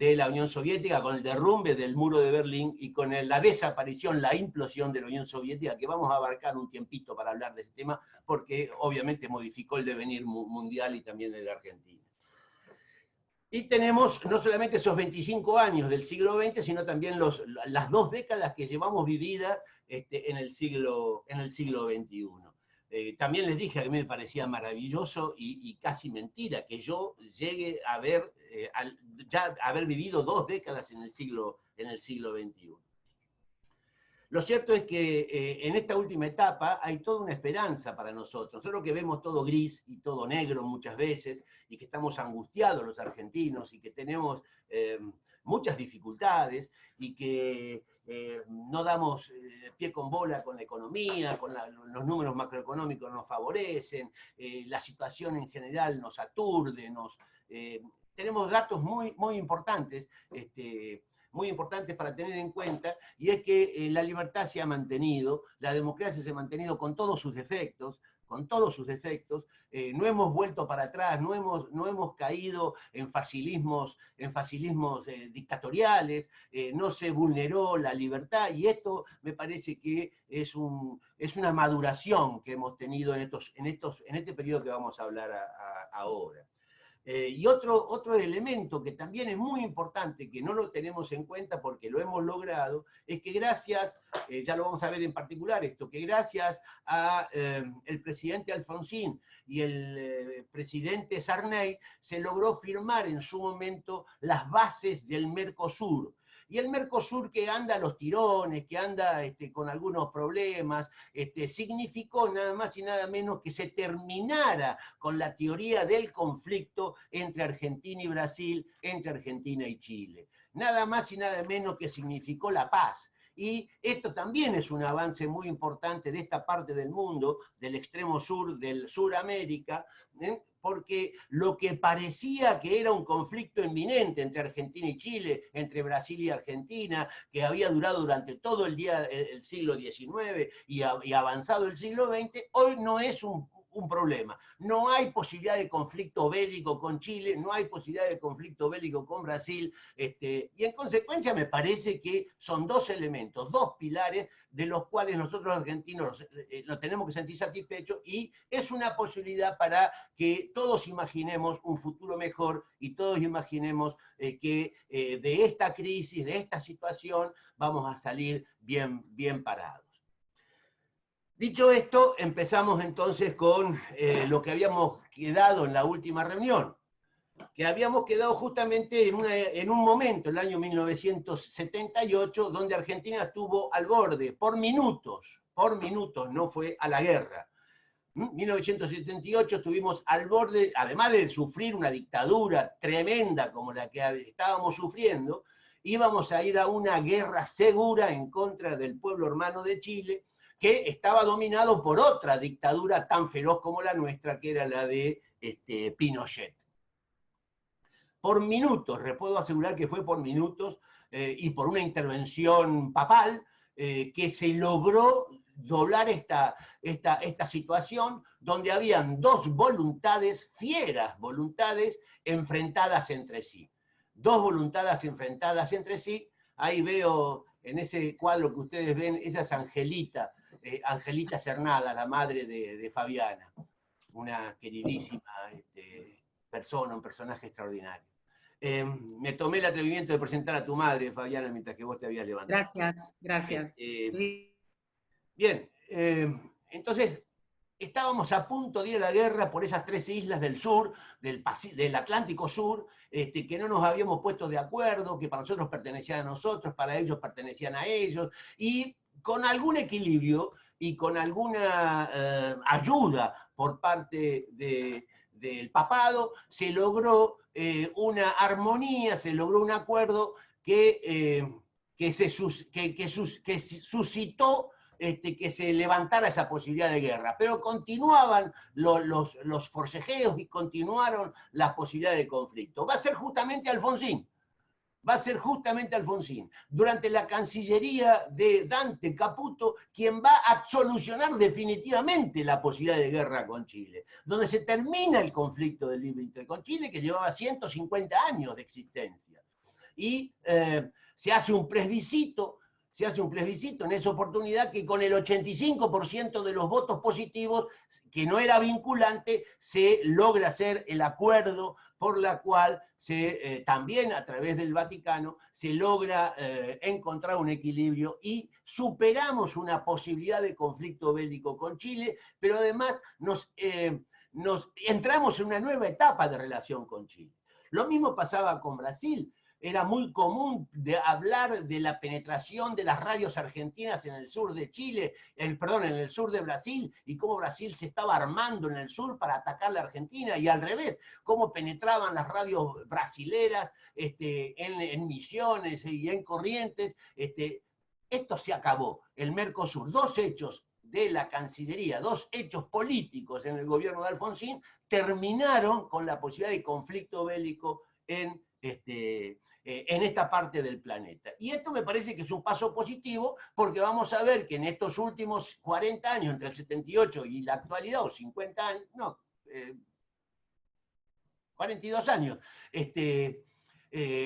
de la Unión Soviética, con el derrumbe del muro de Berlín y con la desaparición, la implosión de la Unión Soviética, que vamos a abarcar un tiempito para hablar de ese tema, porque obviamente modificó el devenir mundial y también el de Argentina. Y tenemos no solamente esos 25 años del siglo XX, sino también las 2 décadas que llevamos vividas en el siglo XXI. También les dije que a mí me parecía maravilloso y casi mentira que yo llegue a ya haber vivido 2 décadas en el siglo XXI. Lo cierto es que en esta última etapa hay toda una esperanza para nosotros. Nosotros que vemos todo gris y todo negro muchas veces, y que estamos angustiados los argentinos, y que tenemos muchas dificultades, y que no damos pie con bola con la economía, los números macroeconómicos nos favorecen, la situación en general nos aturde, tenemos datos muy importantes, muy importantes para tener en cuenta, y es que la libertad se ha mantenido, la democracia se ha mantenido con todos sus defectos, no hemos vuelto para atrás, no hemos caído en facilismos dictatoriales, no se vulneró la libertad, y esto me parece que es una maduración que hemos tenido en este periodo que vamos a hablar ahora. Y otro elemento que también es muy importante, que no lo tenemos en cuenta porque lo hemos logrado, es que gracias, ya lo vamos a ver en particular esto, que gracias a el presidente Alfonsín y el presidente Sarney, se logró firmar en su momento las bases del Mercosur. Y el Mercosur, que anda a los tirones, que anda con algunos problemas, significó nada más y nada menos que se terminara con la teoría del conflicto entre Argentina y Brasil, entre Argentina y Chile. Nada más y nada menos que significó la paz. Y esto también es un avance muy importante de esta parte del mundo, del extremo sur, del Suramérica, porque lo que parecía que era un conflicto inminente entre Argentina y Chile, entre Brasil y Argentina, que había durado durante todo el siglo XIX y avanzado el siglo XX, hoy no es un problema. No hay posibilidad de conflicto bélico con Chile, no hay posibilidad de conflicto bélico con Brasil, y en consecuencia me parece que son 2 elementos, 2 pilares de los cuales nosotros los argentinos nos tenemos que sentir satisfechos, y es una posibilidad para que todos imaginemos un futuro mejor y todos imaginemos que de esta crisis, de esta situación, vamos a salir bien parados. Dicho esto, empezamos entonces con lo que habíamos quedado en la última reunión, que habíamos quedado justamente en un momento, el año 1978, donde Argentina estuvo al borde, por minutos, no fue a la guerra. En 1978 estuvimos al borde, además de sufrir una dictadura tremenda como la que estábamos sufriendo, íbamos a ir a una guerra segura en contra del pueblo hermano de Chile, que estaba dominado por otra dictadura tan feroz como la nuestra, que era la de Pinochet. Por minutos, les puedo asegurar que fue por minutos, y por una intervención papal, que se logró doblar esta situación, donde habían 2 voluntades, fieras voluntades, enfrentadas entre sí. 2 voluntades enfrentadas entre sí. Ahí veo, en ese cuadro que ustedes ven, esa es Angelita Cernada, la madre de Fabiana, una queridísima persona, un personaje extraordinario. Me tomé el atrevimiento de presentar a tu madre, Fabiana, mientras que vos te habías levantado. Gracias. Bien, entonces estábamos a punto de ir a la guerra por esas 3 islas del sur, del Atlántico Sur, que no nos habíamos puesto de acuerdo, que para nosotros pertenecían a nosotros, para ellos pertenecían a ellos, y con algún equilibrio y con alguna ayuda por parte del papado, se logró una armonía, se logró un acuerdo que suscitó que se levantara esa posibilidad de guerra, pero continuaban los forcejeos y continuaron las posibilidades de conflicto. Va a ser justamente Alfonsín, durante la Cancillería de Dante Caputo, quien va a solucionar definitivamente la posibilidad de guerra con Chile, donde se termina el conflicto del límite con Chile, que llevaba 150 años de existencia. y se hace un plebiscito en esa oportunidad que con el 85% de los votos positivos, que no era vinculante, se logra hacer el acuerdo por la cual también a través del Vaticano se logra encontrar un equilibrio y superamos una posibilidad de conflicto bélico con Chile, pero además nos entramos en una nueva etapa de relación con Chile. Lo mismo pasaba con Brasil. Era muy común hablar de la penetración de las radios argentinas en el sur de Chile, en el sur de Brasil, y cómo Brasil se estaba armando en el sur para atacar la Argentina, y al revés, cómo penetraban las radios brasileras en Misiones y en Corrientes. Esto se acabó. El Mercosur, dos hechos de la Cancillería, dos hechos políticos en el gobierno de Alfonsín, terminaron con la posibilidad de conflicto bélico en esta parte del planeta. Y esto me parece que es un paso positivo, porque vamos a ver que en estos últimos 40 años, entre el 78 y la actualidad, o 50 años, no, 42 años,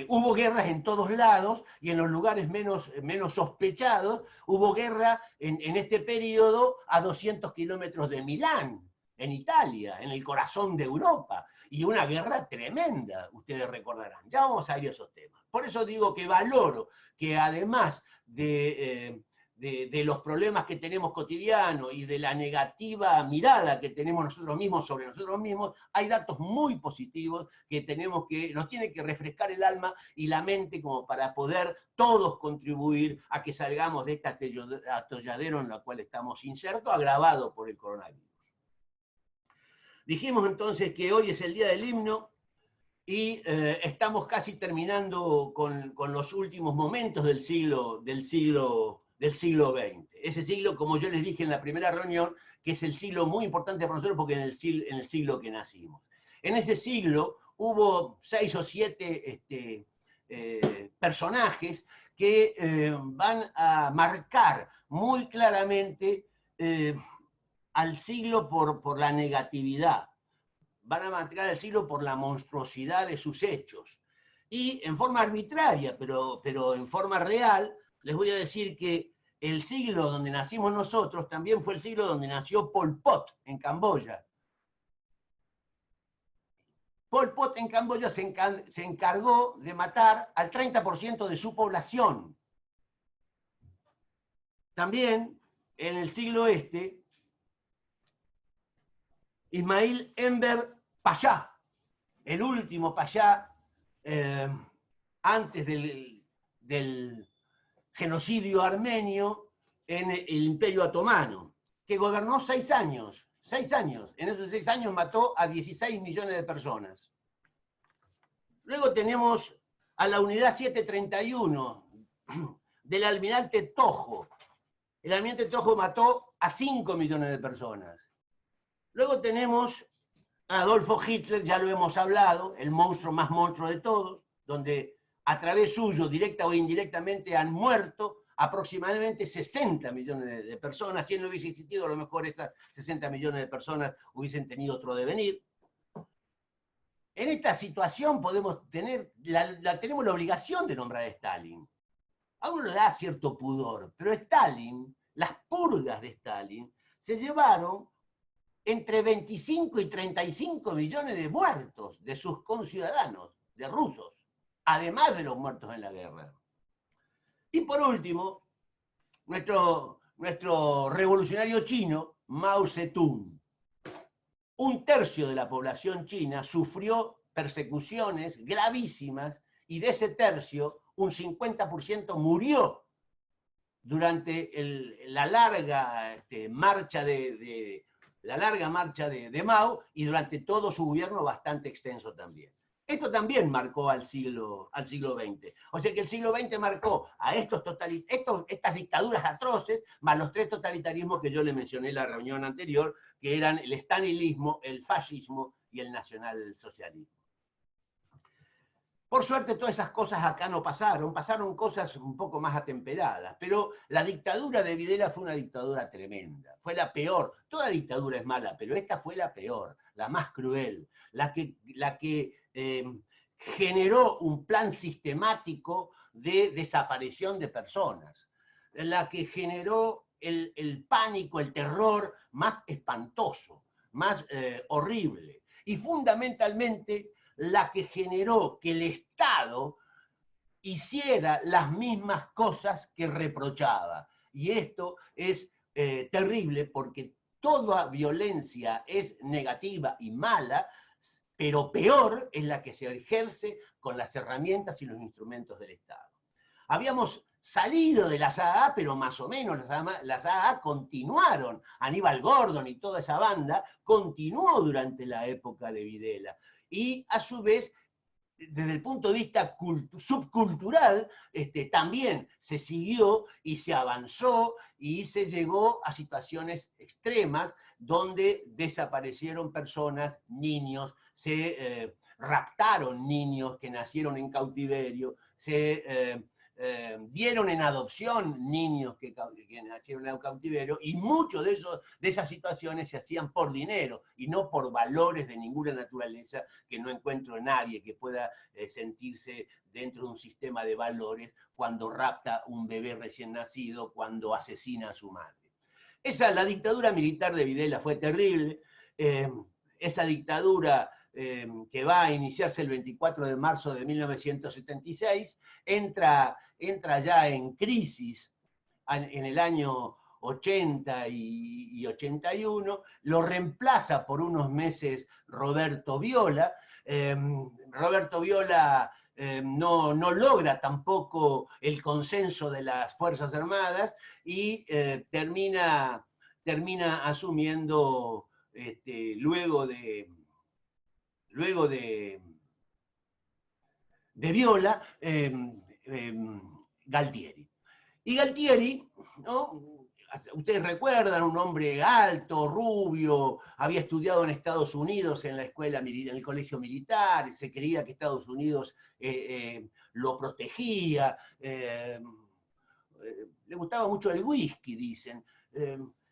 hubo guerras en todos lados y en los lugares menos sospechados. Hubo guerra en este periodo a 200 kilómetros de Milán, en Italia, en el corazón de Europa. Y una guerra tremenda, ustedes recordarán. Ya vamos a ir a esos temas. Por eso digo que valoro que además de los problemas que tenemos cotidianos y de la negativa mirada que tenemos nosotros mismos sobre nosotros mismos, hay datos muy positivos que nos tienen que refrescar el alma y la mente como para poder todos contribuir a que salgamos de este atolladero en la cual estamos insertos, agravado por el coronavirus. Dijimos entonces que hoy es el día del himno y estamos casi terminando con los últimos momentos del siglo XX. Ese siglo, como yo les dije en la primera reunión, que es el siglo muy importante para nosotros porque en el siglo que nacimos. En ese siglo hubo 6 o 7 personajes que van a marcar muy claramente al siglo por la negatividad, van a marcar el siglo por la monstruosidad de sus hechos. Y en forma arbitraria, pero en forma real, les voy a decir que el siglo donde nacimos nosotros también fue el siglo donde nació Pol Pot en Camboya. Pol Pot en Camboya se encargó de matar al 30% de su población. También en el siglo Ismail Enver Pasha, el último Pasha antes del genocidio armenio en el Imperio Otomano, que gobernó 6 años. 6 años. En esos 6 años mató a 16 millones de personas. Luego tenemos a la unidad 731 del almirante Tojo. El almirante Tojo mató a 5 millones de personas. Luego tenemos a Adolfo Hitler, ya lo hemos hablado, el monstruo más monstruo de todos, donde a través suyo, directa o indirectamente, han muerto aproximadamente 60 millones de personas. Si él no hubiese existido, a lo mejor esas 60 millones de personas hubiesen tenido otro devenir. En esta situación tenemos la obligación de nombrar a Stalin. A uno le da cierto pudor, pero Stalin, las purgas de Stalin, se llevaron entre 25 y 35 millones de muertos de sus conciudadanos, de rusos, además de los muertos en la guerra. Y por último, nuestro revolucionario chino, Mao Zedong. 1/3 de la población china sufrió persecuciones gravísimas y de ese tercio, un 50% murió durante la larga marcha de Mao y durante todo su gobierno bastante extenso también. Esto también marcó al siglo XX. O sea que el siglo XX marcó a estas dictaduras atroces, más los 3 totalitarismos que yo le mencioné en la reunión anterior, que eran el stalinismo, el fascismo y el nacionalsocialismo. Por suerte todas esas cosas acá no pasaron cosas un poco más atemperadas, pero la dictadura de Videla fue una dictadura tremenda, fue la peor. Toda dictadura es mala, pero esta fue la peor, la más cruel, la que generó un plan sistemático de desaparición de personas, la que generó el pánico, el terror más espantoso, más horrible, y fundamentalmente la que generó que el Estado hiciera las mismas cosas que reprochaba. Y esto es terrible porque toda violencia es negativa y mala, pero peor es la que se ejerce con las herramientas y los instrumentos del Estado. Habíamos salido de las AA, pero más o menos las AA continuaron. Aníbal Gordon y toda esa banda continuó durante la época de Videla. Y a su vez, desde el punto de vista subcultural, también se siguió y se avanzó y se llegó a situaciones extremas donde desaparecieron personas, niños, se raptaron niños que nacieron en cautiverio, se dieron en adopción niños que nacieron en cautiverio, y muchos de esas situaciones se hacían por dinero y no por valores de ninguna naturaleza, que no encuentro nadie que pueda sentirse dentro de un sistema de valores cuando rapta un bebé recién nacido, cuando asesina a su madre. La dictadura militar de Videla fue terrible. Esa dictadura que va a iniciarse el 24 de marzo de 1976, entra ya en crisis en el año 80 y 81, lo reemplaza por unos meses Roberto Viola. Roberto Viola no logra tampoco el consenso de las Fuerzas Armadas y termina asumiendo luego de Viola, Galtieri. Y Galtieri, ¿no? Ustedes recuerdan, un hombre alto, rubio, había estudiado en Estados Unidos en la escuela, en el colegio militar, se creía que Estados Unidos lo protegía, le gustaba mucho el whisky, dicen.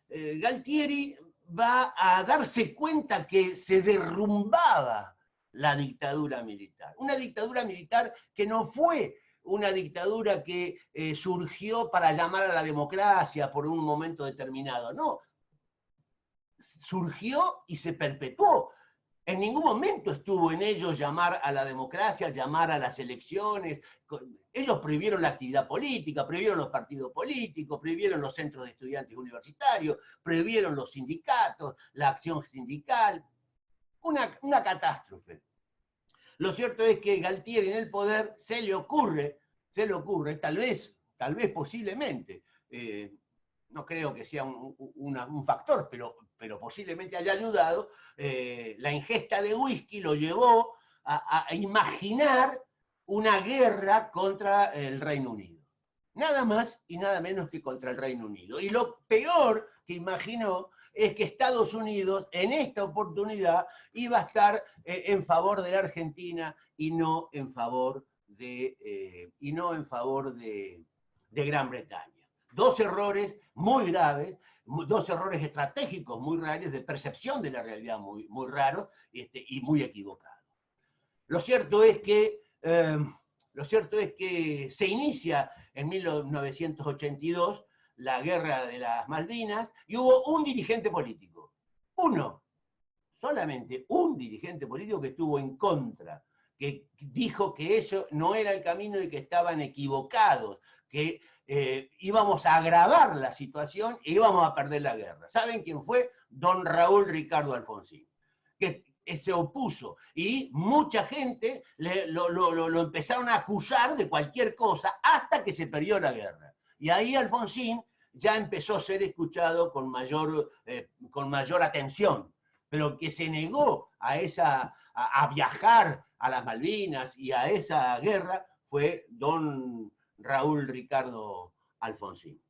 Galtieri va a darse cuenta que se derrumbaba la dictadura militar. Una dictadura militar que no fue una dictadura que surgió para llamar a la democracia por un momento determinado, no. Surgió y se perpetuó. En ningún momento estuvo en ellos llamar a la democracia, llamar a las elecciones. Ellos prohibieron la actividad política, prohibieron los partidos políticos, prohibieron los centros de estudiantes universitarios, prohibieron los sindicatos, la acción sindical. Una catástrofe. Lo cierto es que Galtieri en el poder se le ocurre, tal vez posiblemente, no creo que sea un factor, pero posiblemente haya ayudado, la ingesta de whisky lo llevó a imaginar una guerra contra el Reino Unido. Nada más y nada menos que contra el Reino Unido. Y lo peor que imaginó es que Estados Unidos en esta oportunidad iba a estar en favor de la Argentina y no en favor de Gran Bretaña. Dos errores muy graves, dos errores estratégicos muy raros, de percepción de la realidad muy raros y muy equivocados. Lo cierto es que se inicia en 1982 la guerra de las Malvinas, y hubo un dirigente político, solamente un dirigente político que estuvo en contra, que dijo que eso no era el camino y que estaban equivocados, que íbamos a agravar la situación e íbamos a perder la guerra. ¿Saben quién fue? Don Raúl Ricardo Alfonsín, que se opuso, y mucha gente lo empezaron a acusar de cualquier cosa hasta que se perdió la guerra. Y ahí Alfonsín ya empezó a ser escuchado con mayor atención, pero que se negó a viajar a las Malvinas y a esa guerra fue don Raúl Ricardo Alfonsín.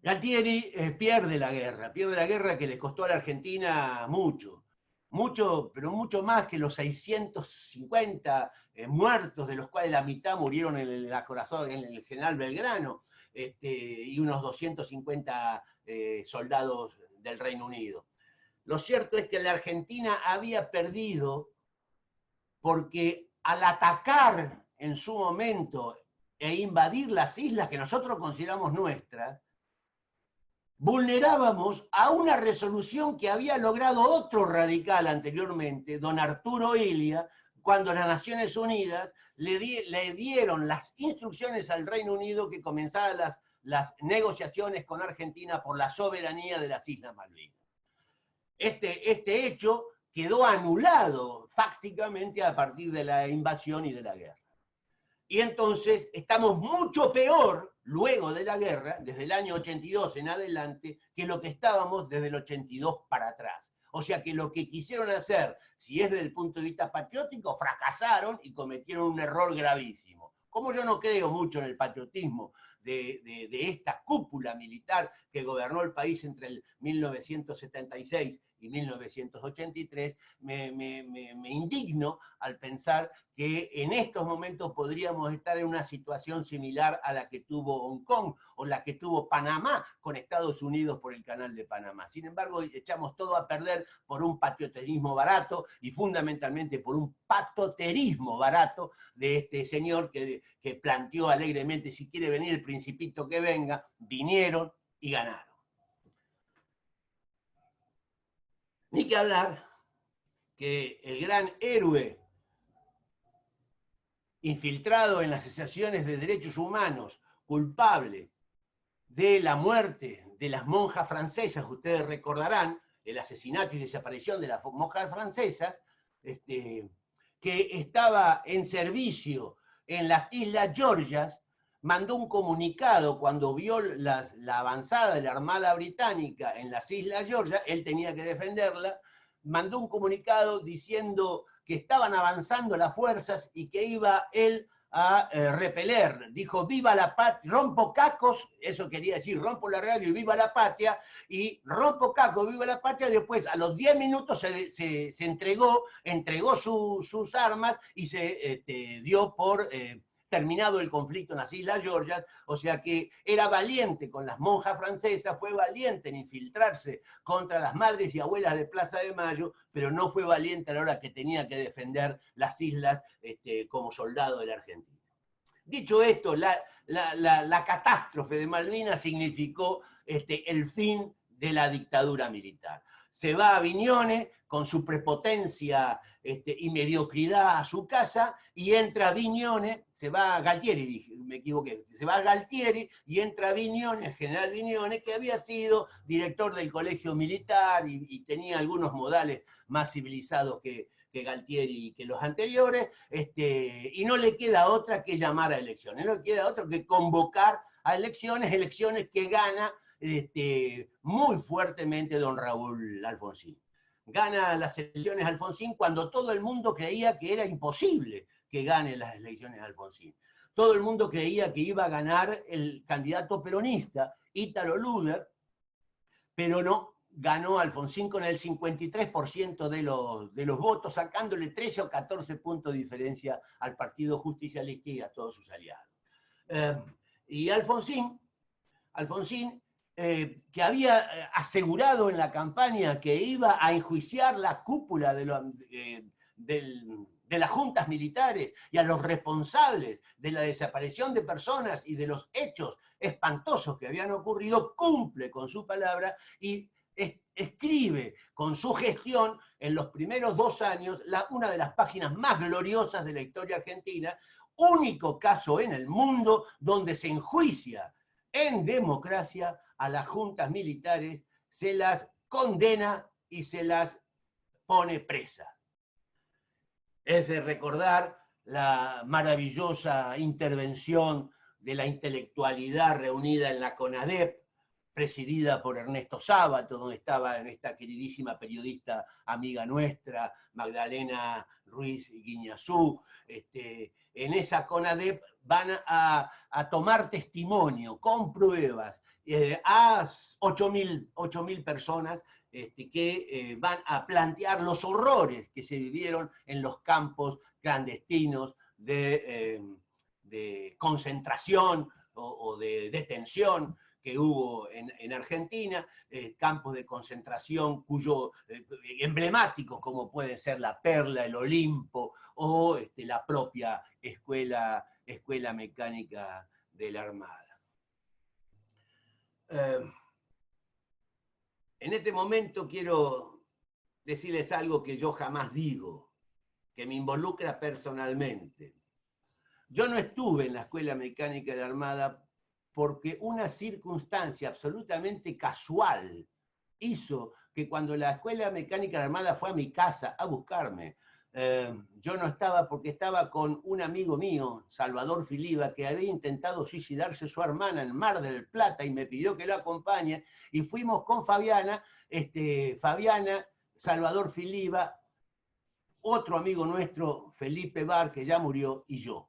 Galtieri pierde la guerra que le costó a la Argentina mucho, pero mucho más que los 650 muertos, de los cuales la mitad murieron en el General Belgrano, y unos 250 soldados del Reino Unido. Lo cierto es que la Argentina había perdido porque al atacar en su momento e invadir las islas que nosotros consideramos nuestras, vulnerábamos a una resolución que había logrado otro radical anteriormente, don Arturo Illia, cuando las Naciones Unidas le dieron las instrucciones al Reino Unido que comenzaran las negociaciones con Argentina por la soberanía de las Islas Malvinas. Este hecho quedó anulado fácticamente a partir de la invasión y de la guerra. Y entonces estamos mucho peor luego de la guerra, desde el año 82 en adelante, que lo que estábamos desde el 82 para atrás. O sea que lo que quisieron hacer, si es desde el punto de vista patriótico, fracasaron y cometieron un error gravísimo. Como yo no creo mucho en el patriotismo de esta cúpula militar que gobernó el país entre el 1976 y 1983, me indigno al pensar que en estos momentos podríamos estar en una situación similar a la que tuvo Hong Kong o la que tuvo Panamá con Estados Unidos por el Canal de Panamá. Sin embargo, echamos todo a perder por un patrioterismo barato y fundamentalmente por un patoterismo barato de este señor que planteó alegremente: si quiere venir el principito que venga. Vinieron y ganaron. Ni que hablar que el gran héroe infiltrado en las asociaciones de derechos humanos, culpable de la muerte de las monjas francesas, ustedes recordarán el asesinato y desaparición de las monjas francesas, que estaba en servicio en las Islas Georgias, mandó un comunicado cuando vio la avanzada de la Armada Británica en las Islas Georgias, él tenía que defenderla, mandó un comunicado diciendo que estaban avanzando las fuerzas y que iba él a repeler. Dijo: viva la patria, rompo cacos, eso quería decir, rompo la radio y viva la patria, y rompo cacos, viva la patria. Después, a los 10 minutos se entregó sus armas y se dio por terminado el conflicto en las Islas Georgias. O sea que era valiente con las monjas francesas, fue valiente en infiltrarse contra las madres y abuelas de Plaza de Mayo, pero no fue valiente a la hora que tenía que defender las islas como soldado de la Argentina. Dicho esto, la catástrofe de Malvinas significó el fin de la dictadura militar. Se va a Viñones con su prepotencia y mediocridad a su casa, y entra Viñones, se va a Galtieri, me equivoqué, se va a Galtieri y entra Viñones, el general Viñones, que había sido director del colegio militar y tenía algunos modales más civilizados que Galtieri y que los anteriores, y no le queda otra que llamar a elecciones, no le queda otra que convocar a elecciones que gana muy fuertemente don Raúl Alfonsín. Gana las elecciones Alfonsín cuando todo el mundo creía que era imposible que gane las elecciones Alfonsín. Todo el mundo creía que iba a ganar el candidato peronista, Ítalo Luder, pero no, ganó Alfonsín con el 53% de los votos, sacándole 13 o 14 puntos de diferencia al Partido Justicialista y a todos sus aliados. Y Alfonsín, que había asegurado en la campaña que iba a enjuiciar la cúpula de las juntas militares y a los responsables de la desaparición de personas y de los hechos espantosos que habían ocurrido, cumple con su palabra y escribe con su gestión en los primeros 2 años una de las páginas más gloriosas de la historia argentina, único caso en el mundo donde se enjuicia en democracia a las juntas militares, se las condena y se las pone presas. Es de recordar la maravillosa intervención de la intelectualidad reunida en la CONADEP, presidida por Ernesto Sábato, donde estaba esta queridísima periodista amiga nuestra, Magdalena Ruiz Guiñazú. En esa CONADEP van a tomar testimonio con pruebas a 8.000 personas que van a plantear los horrores que se vivieron en los campos clandestinos de concentración o de detención que hubo en Argentina, campos de concentración emblemáticos como pueden ser la Perla, el Olimpo o la propia escuela mecánica de la Armada. En este momento quiero decirles algo que yo jamás digo, que me involucra personalmente. Yo no estuve en la Escuela Mecánica de la Armada porque una circunstancia absolutamente casual hizo que cuando la Escuela Mecánica de la Armada fue a mi casa a buscarme, yo no estaba porque estaba con un amigo mío, Salvador Filiba, que había intentado suicidarse su hermana en Mar del Plata y me pidió que lo acompañe, y fuimos con Fabiana, Salvador Filiba, otro amigo nuestro, Felipe Bar, que ya murió, y yo.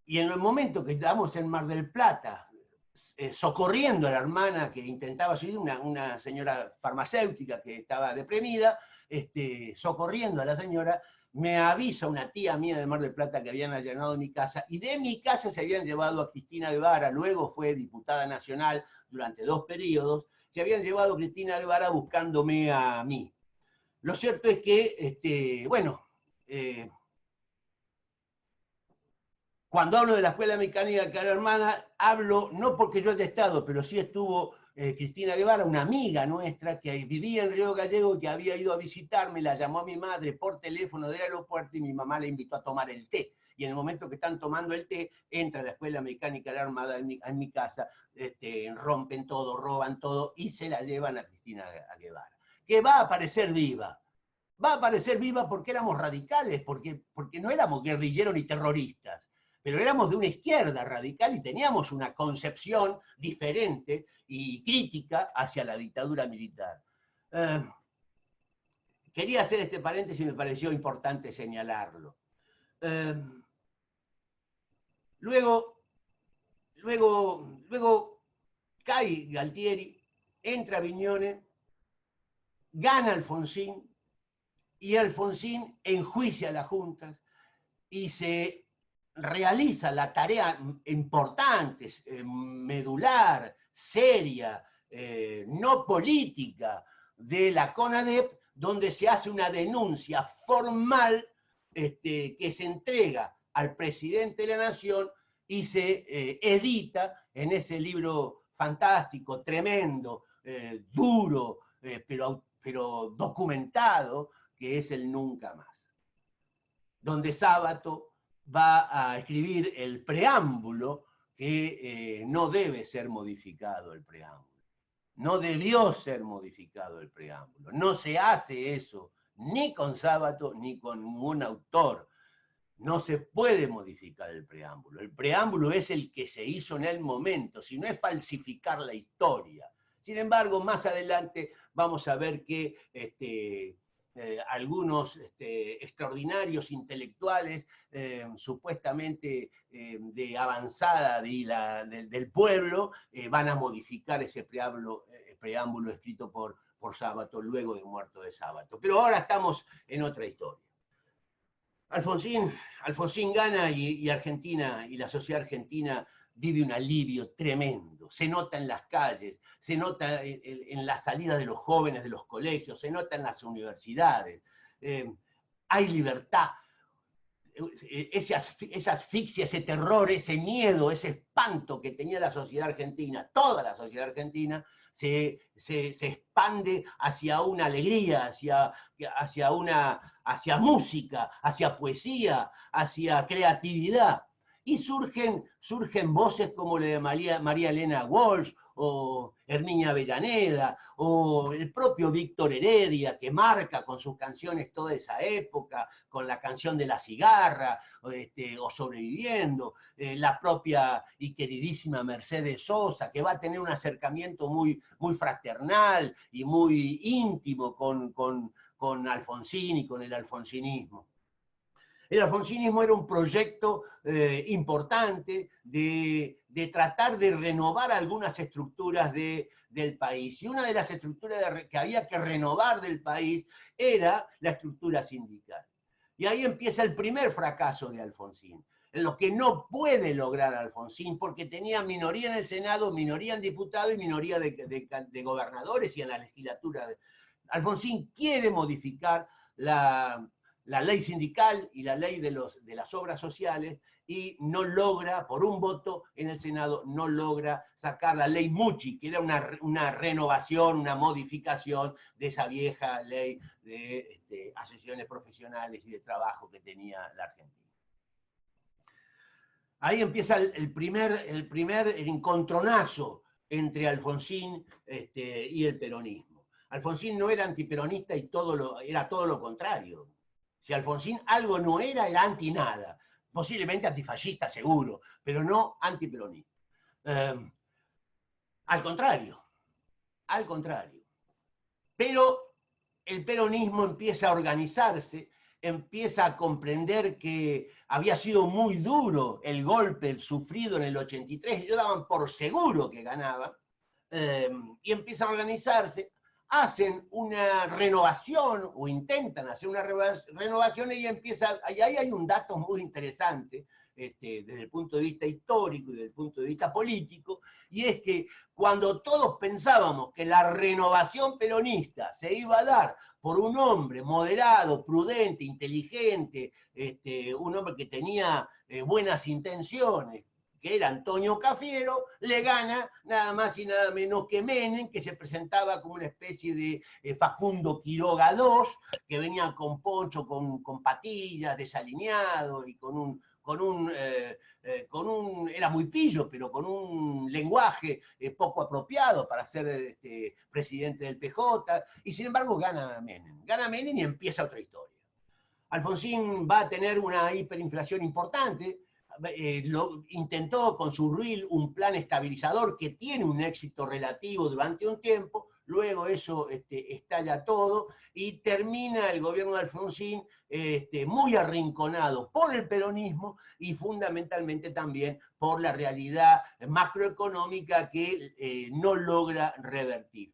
Y en el momento que estábamos en Mar del Plata, socorriendo a la hermana que intentaba suicidarse, una señora farmacéutica que estaba deprimida, socorriendo a la señora, me avisa una tía mía de Mar del Plata que habían allanado mi casa, y de mi casa se habían llevado a Cristina Guevara, luego fue diputada nacional durante 2 periodos, se habían llevado a Cristina Guevara buscándome a mí. Lo cierto es que, cuando hablo de la Escuela Mecánica de la Hermana, hablo no porque yo haya estado, pero sí estuvo Cristina Guevara, una amiga nuestra que vivía en Río Gallego, que había ido a visitarme, la llamó a mi madre por teléfono del aeropuerto y mi mamá la invitó a tomar el té. Y en el momento que están tomando el té, entra la Escuela Mecánica de la Armada en mi casa, rompen todo, roban todo y se la llevan a Cristina Guevara, que va a aparecer viva. Va a aparecer viva porque éramos radicales, porque no éramos guerrilleros ni terroristas, pero éramos de una izquierda radical y teníamos una concepción diferente y crítica hacia la dictadura militar. Quería hacer este paréntesis y me pareció importante señalarlo. Luego cae Galtieri, entra Viñones, gana Alfonsín, y Alfonsín enjuicia a las juntas y se realiza la tarea importante, medular, seria, no política de la CONADEP, donde se hace una denuncia formal que se entrega al presidente de la Nación y se edita en ese libro fantástico, tremendo, duro, pero documentado, que es el Nunca Más, donde Sábato va a escribir el preámbulo que no debe ser modificado el preámbulo. No debió ser modificado el preámbulo. No se hace eso ni con Sábato ni con ningún autor. No se puede modificar el preámbulo. El preámbulo es el que se hizo en el momento, si no es falsificar la historia. Sin embargo, más adelante vamos a ver que algunos extraordinarios intelectuales, supuestamente de avanzada del pueblo, van a modificar ese preámbulo escrito por Sábato, luego de muerto de Sábato. Pero ahora estamos en otra historia. Alfonsín gana y Argentina, y la sociedad argentina vive un alivio tremendo. Se nota en las calles, se nota en la salida de los jóvenes de los colegios, se nota en las universidades. Hay libertad. Esa asfixia, ese terror, ese miedo, ese espanto que tenía la sociedad argentina, toda la sociedad argentina, se expande hacia una alegría, hacia música, hacia poesía, hacia creatividad. Y surgen voces como la de María Elena Walsh, o Herminia Avellaneda, o el propio Víctor Heredia, que marca con sus canciones toda esa época, con la canción de La Cigarra, o Sobreviviendo, la propia y queridísima Mercedes Sosa, que va a tener un acercamiento muy, muy fraternal y muy íntimo con Alfonsín y con el alfonsinismo. El alfonsinismo era un proyecto importante de tratar de renovar algunas estructuras del país. Y una de las estructuras que había que renovar del país era la estructura sindical. Y ahí empieza el primer fracaso de Alfonsín. lo que no puede lograr Alfonsín, porque tenía minoría en el Senado, minoría en diputados y minoría de gobernadores y en la legislatura. Alfonsín quiere modificar la ley sindical y la ley de las obras sociales y no logra, por un voto en el Senado, no logra sacar la ley Mucci, que era una renovación, una modificación de esa vieja ley de asociaciones profesionales y de trabajo que tenía la Argentina. Ahí empieza el primer encontronazo entre Alfonsín y el peronismo. Alfonsín no era antiperonista y era todo lo contrario. Si Alfonsín algo no era, era anti nada. Posiblemente antifascista, seguro, pero no antiperonista. Al contrario. Pero el peronismo empieza a organizarse, empieza a comprender que había sido muy duro el golpe sufrido en el 83, ellos daban por seguro que ganaba, y empiezan a organizarse, hacen una renovación, o intentan hacer una renovación, y ahí hay un dato muy interesante, desde el punto de vista histórico y desde el punto de vista político, y es que cuando todos pensábamos que la renovación peronista se iba a dar por un hombre moderado, prudente, inteligente, un hombre que tenía buenas intenciones, que era Antonio Cafiero, le gana nada más y nada menos que Menem, que se presentaba como una especie de Facundo Quiroga II, que venía con poncho, con patillas, desalineado y era muy pillo, pero con un lenguaje poco apropiado para ser presidente del PJ, y sin embargo gana Menem y empieza otra historia. Alfonsín va a tener una hiperinflación importante, intentó con su RUIL un plan estabilizador que tiene un éxito relativo durante un tiempo, luego eso estalla todo y termina el gobierno de Alfonsín muy arrinconado por el peronismo y fundamentalmente también por la realidad macroeconómica que no logra revertir.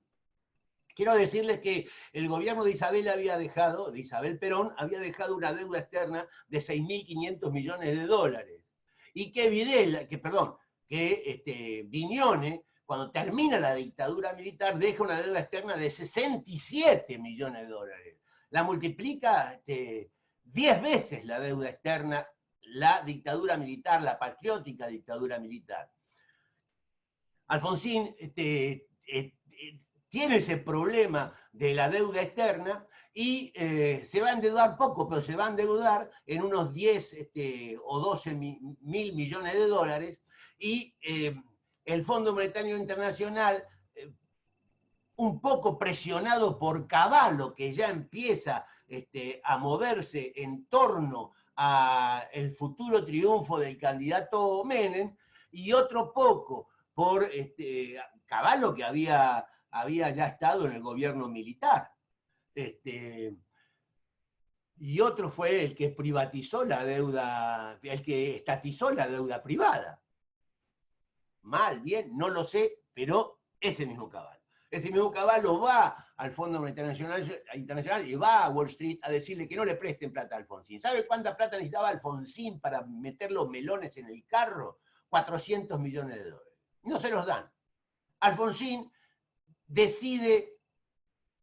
Quiero decirles que el gobierno de Isabel Perón, había dejado una deuda externa de 6.500 millones de dólares. Y que Vignone, cuando termina la dictadura militar, deja una deuda externa de 67 millones de dólares. La multiplica 10 veces la deuda externa, la dictadura militar, la patriótica dictadura militar. Alfonsín tiene ese problema de la deuda externa y se va a endeudar poco, pero se va a endeudar en unos 10 o 12 mil millones de dólares, y el Fondo Monetario Internacional, un poco presionado por Cavallo, que ya empieza a moverse en torno al futuro triunfo del candidato Menem, y otro poco por Cavallo, que había ya estado en el gobierno militar. Y otro fue el que privatizó la deuda, el que estatizó la deuda privada. Mal, bien, no lo sé, pero ese mismo Cavallo. Ese mismo Cavallo va al Fondo Monetario Internacional y va a Wall Street a decirle que no le presten plata a Alfonsín. ¿Sabe cuánta plata necesitaba Alfonsín para meter los melones en el carro? 400 millones de dólares. No se los dan. Alfonsín decide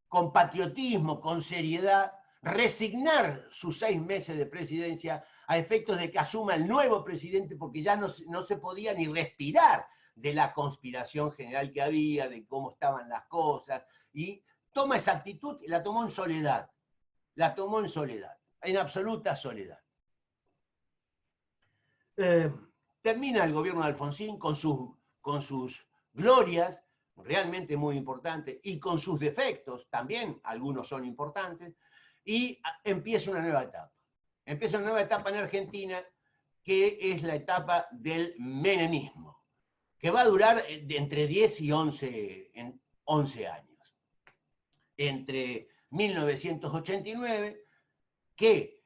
con patriotismo, con seriedad, resignar sus 6 meses de presidencia a efectos de que asuma el nuevo presidente, porque ya no se podía ni respirar de la conspiración general que había, de cómo estaban las cosas, y toma esa actitud y la tomó en soledad, en absoluta soledad. Termina el gobierno de Alfonsín con sus glorias, realmente muy importantes, y con sus defectos, también algunos son importantes, y empieza una nueva etapa. Empieza una nueva etapa en Argentina, que es la etapa del menemismo, que va a durar entre 10 y 11 años. Entre 1989, que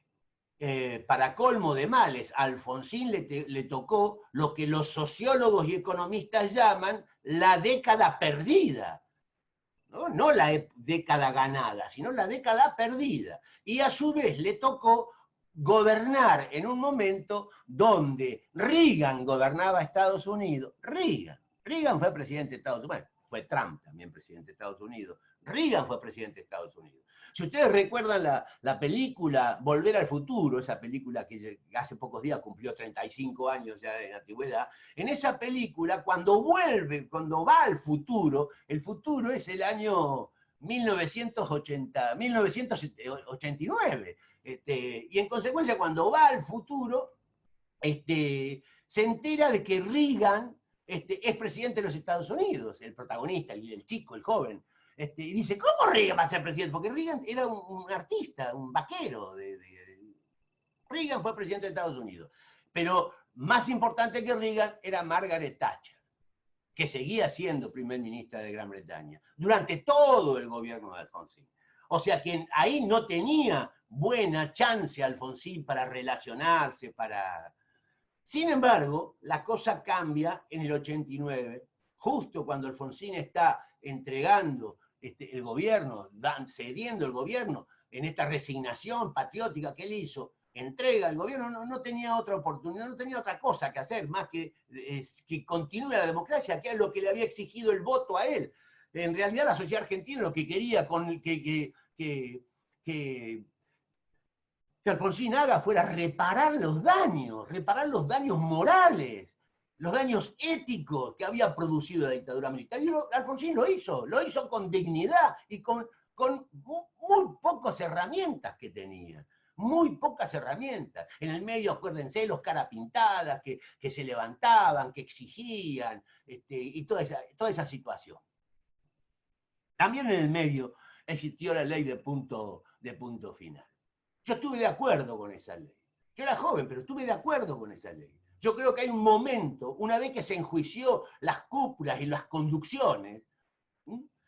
para colmo de males, a Alfonsín le tocó lo que los sociólogos y economistas llaman la década perdida. No la década ganada, sino la década perdida. Y a su vez le tocó gobernar en un momento donde Reagan gobernaba Estados Unidos. Reagan fue presidente de Estados Unidos. Bueno, fue Trump también presidente de Estados Unidos. Reagan fue presidente de Estados Unidos. Si ustedes recuerdan la película Volver al Futuro, esa película que hace pocos días cumplió 35 años ya de antigüedad, en esa película, cuando va al futuro, el futuro es el año 1989. Y en consecuencia, cuando va al futuro, se entera de que Reagan es presidente de los Estados Unidos, el protagonista, el chico, el joven. Y dice, ¿cómo Reagan va a ser presidente? Porque Reagan era un artista, un vaquero. Reagan fue presidente de Estados Unidos. Pero más importante que Reagan era Margaret Thatcher, que seguía siendo primer ministra de Gran Bretaña durante todo el gobierno de Alfonsín. O sea que ahí no tenía buena chance Alfonsín para relacionarse, para... Sin embargo, la cosa cambia en el 89, justo cuando Alfonsín está entregando el gobierno, cediendo el gobierno, en esta resignación patriótica que él hizo, entrega el gobierno, no tenía otra oportunidad, no tenía otra cosa que hacer más que continúe la democracia, que es lo que le había exigido el voto a él. En realidad la sociedad argentina lo que quería que Alfonsín haga fuera reparar los daños morales, los daños éticos que había producido la dictadura militar. Y Alfonsín lo hizo con dignidad y con muy pocas herramientas que tenía. Muy pocas herramientas. En el medio, acuérdense, los caras pintadas que se levantaban, que exigían, y toda esa situación. También en el medio existió la ley de punto final. Yo estuve de acuerdo con esa ley. Yo era joven, pero estuve de acuerdo con esa ley. Yo creo que hay un momento, una vez que se enjuició las cúpulas y las conducciones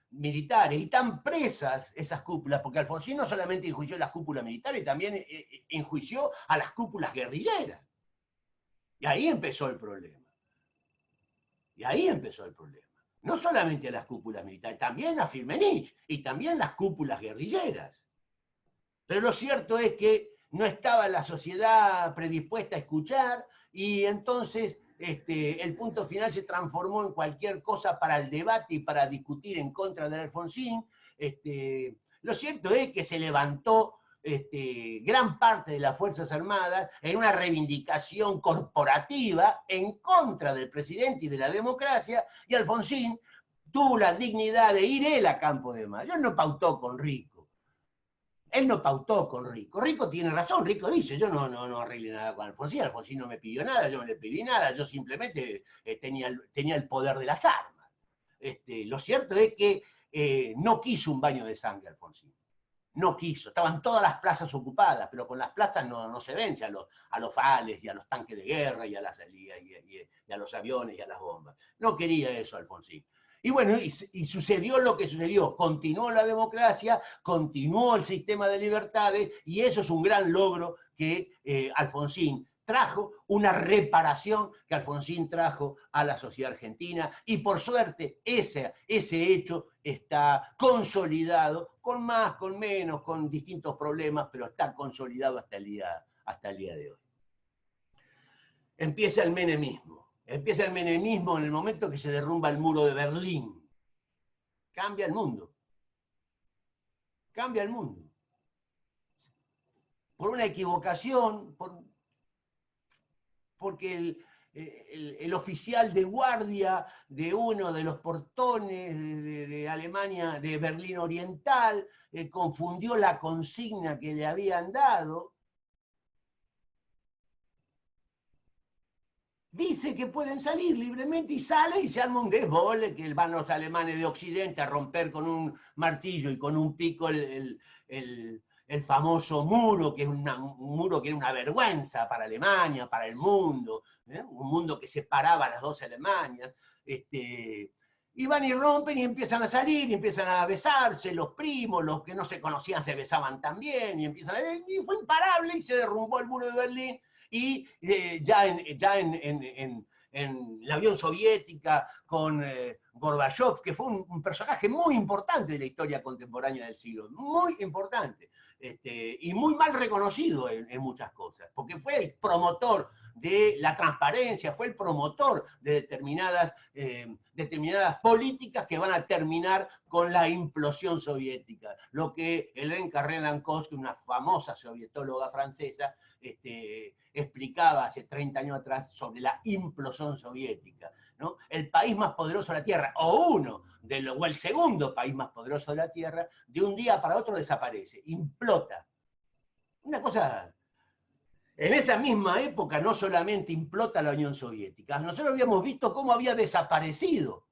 militares, y están presas esas cúpulas, porque Alfonsín no solamente enjuició las cúpulas militares, también enjuició a las cúpulas guerrilleras. Y ahí empezó el problema. No solamente a las cúpulas militares, también a Firmenich, y también las cúpulas guerrilleras. Pero lo cierto es que no estaba la sociedad predispuesta a escuchar, y entonces el punto final se transformó en cualquier cosa para el debate y para discutir en contra de Alfonsín. Lo cierto es que se levantó gran parte de las Fuerzas Armadas en una reivindicación corporativa en contra del presidente y de la democracia, y Alfonsín tuvo la dignidad de ir él a Campo de Mayo. Él no pautó con Rico. Rico tiene razón, Rico dice, yo no arreglé nada con Alfonsín no me pidió nada, yo no le pedí nada, yo simplemente tenía el poder de las armas. Lo cierto es que no quiso un baño de sangre Alfonsín. No quiso, estaban todas las plazas ocupadas, pero con las plazas no se vence a los fales y a los tanques de guerra y a los aviones y a las bombas. No quería eso Alfonsín. Y bueno, y sucedió lo que sucedió. Continuó la democracia, continuó el sistema de libertades, y eso es un gran logro que Alfonsín trajo, una reparación que Alfonsín trajo a la sociedad argentina, y por suerte ese hecho está consolidado, con más, con menos, con distintos problemas, pero está consolidado hasta el día de hoy. Empieza el menemismo en el momento que se derrumba el muro de Berlín. Cambia el mundo. Por una equivocación, porque el oficial de guardia de uno de los portones de Alemania, de Berlín Oriental, confundió la consigna que le habían dado. Dice que pueden salir libremente y sale y se arma un desbole, que van los alemanes de Occidente a romper con un martillo y con un pico el famoso muro, que es un muro que era una vergüenza para Alemania, para el mundo, un mundo que separaba a las dos Alemanias. Y van y rompen y empiezan a salir, y empiezan a besarse, los primos, los que no se conocían se besaban también, y fue imparable y se derrumbó el muro de Berlín. Y ya en la Unión Soviética, con Gorbachev, que fue un personaje muy importante de la historia contemporánea del siglo, muy importante. y muy mal reconocido en muchas cosas, porque fue el promotor de la transparencia, fue el promotor de determinadas políticas que van a terminar con la implosión soviética. Lo que Hélène Carré-Lancos, una famosa sovietóloga francesa, explicaba hace 30 años atrás sobre la implosión soviética, ¿no? El país más poderoso de la Tierra, o el segundo país más poderoso de la Tierra, de un día para otro desaparece, implota. Una cosa. En esa misma época no solamente implota la Unión Soviética, nosotros habíamos visto cómo había desaparecido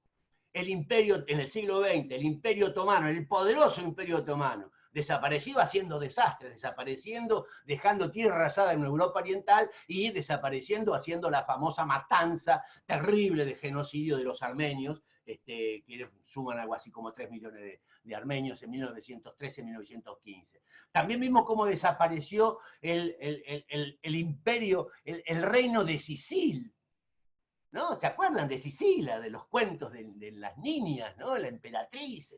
el imperio en el siglo XX, el imperio otomano, el poderoso imperio otomano, desaparecido haciendo desastres, desapareciendo, dejando tierra arrasada en Europa Oriental y desapareciendo haciendo la famosa matanza terrible de genocidio de los armenios, que suman algo así como 3 millones de armenios en 1913-1915. También vimos cómo desapareció el imperio, el reino de Sicilia, ¿no? ¿Se acuerdan de Sicilia, de los cuentos de las niñas, ¿no? La emperatriz,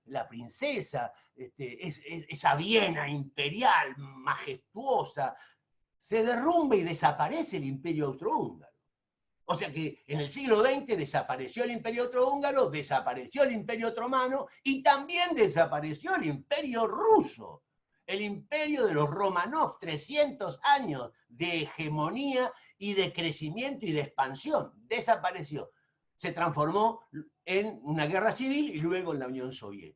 la princesa, esa Viena imperial, majestuosa, se derrumba y desaparece el imperio austrohúngaro. O sea que en el siglo XX desapareció el imperio austrohúngaro, desapareció el imperio otomano y también desapareció el imperio ruso, el imperio de los Romanov, 300 años de hegemonía y de crecimiento y de expansión, desapareció. Se transformó en una guerra civil y luego en la Unión Soviética.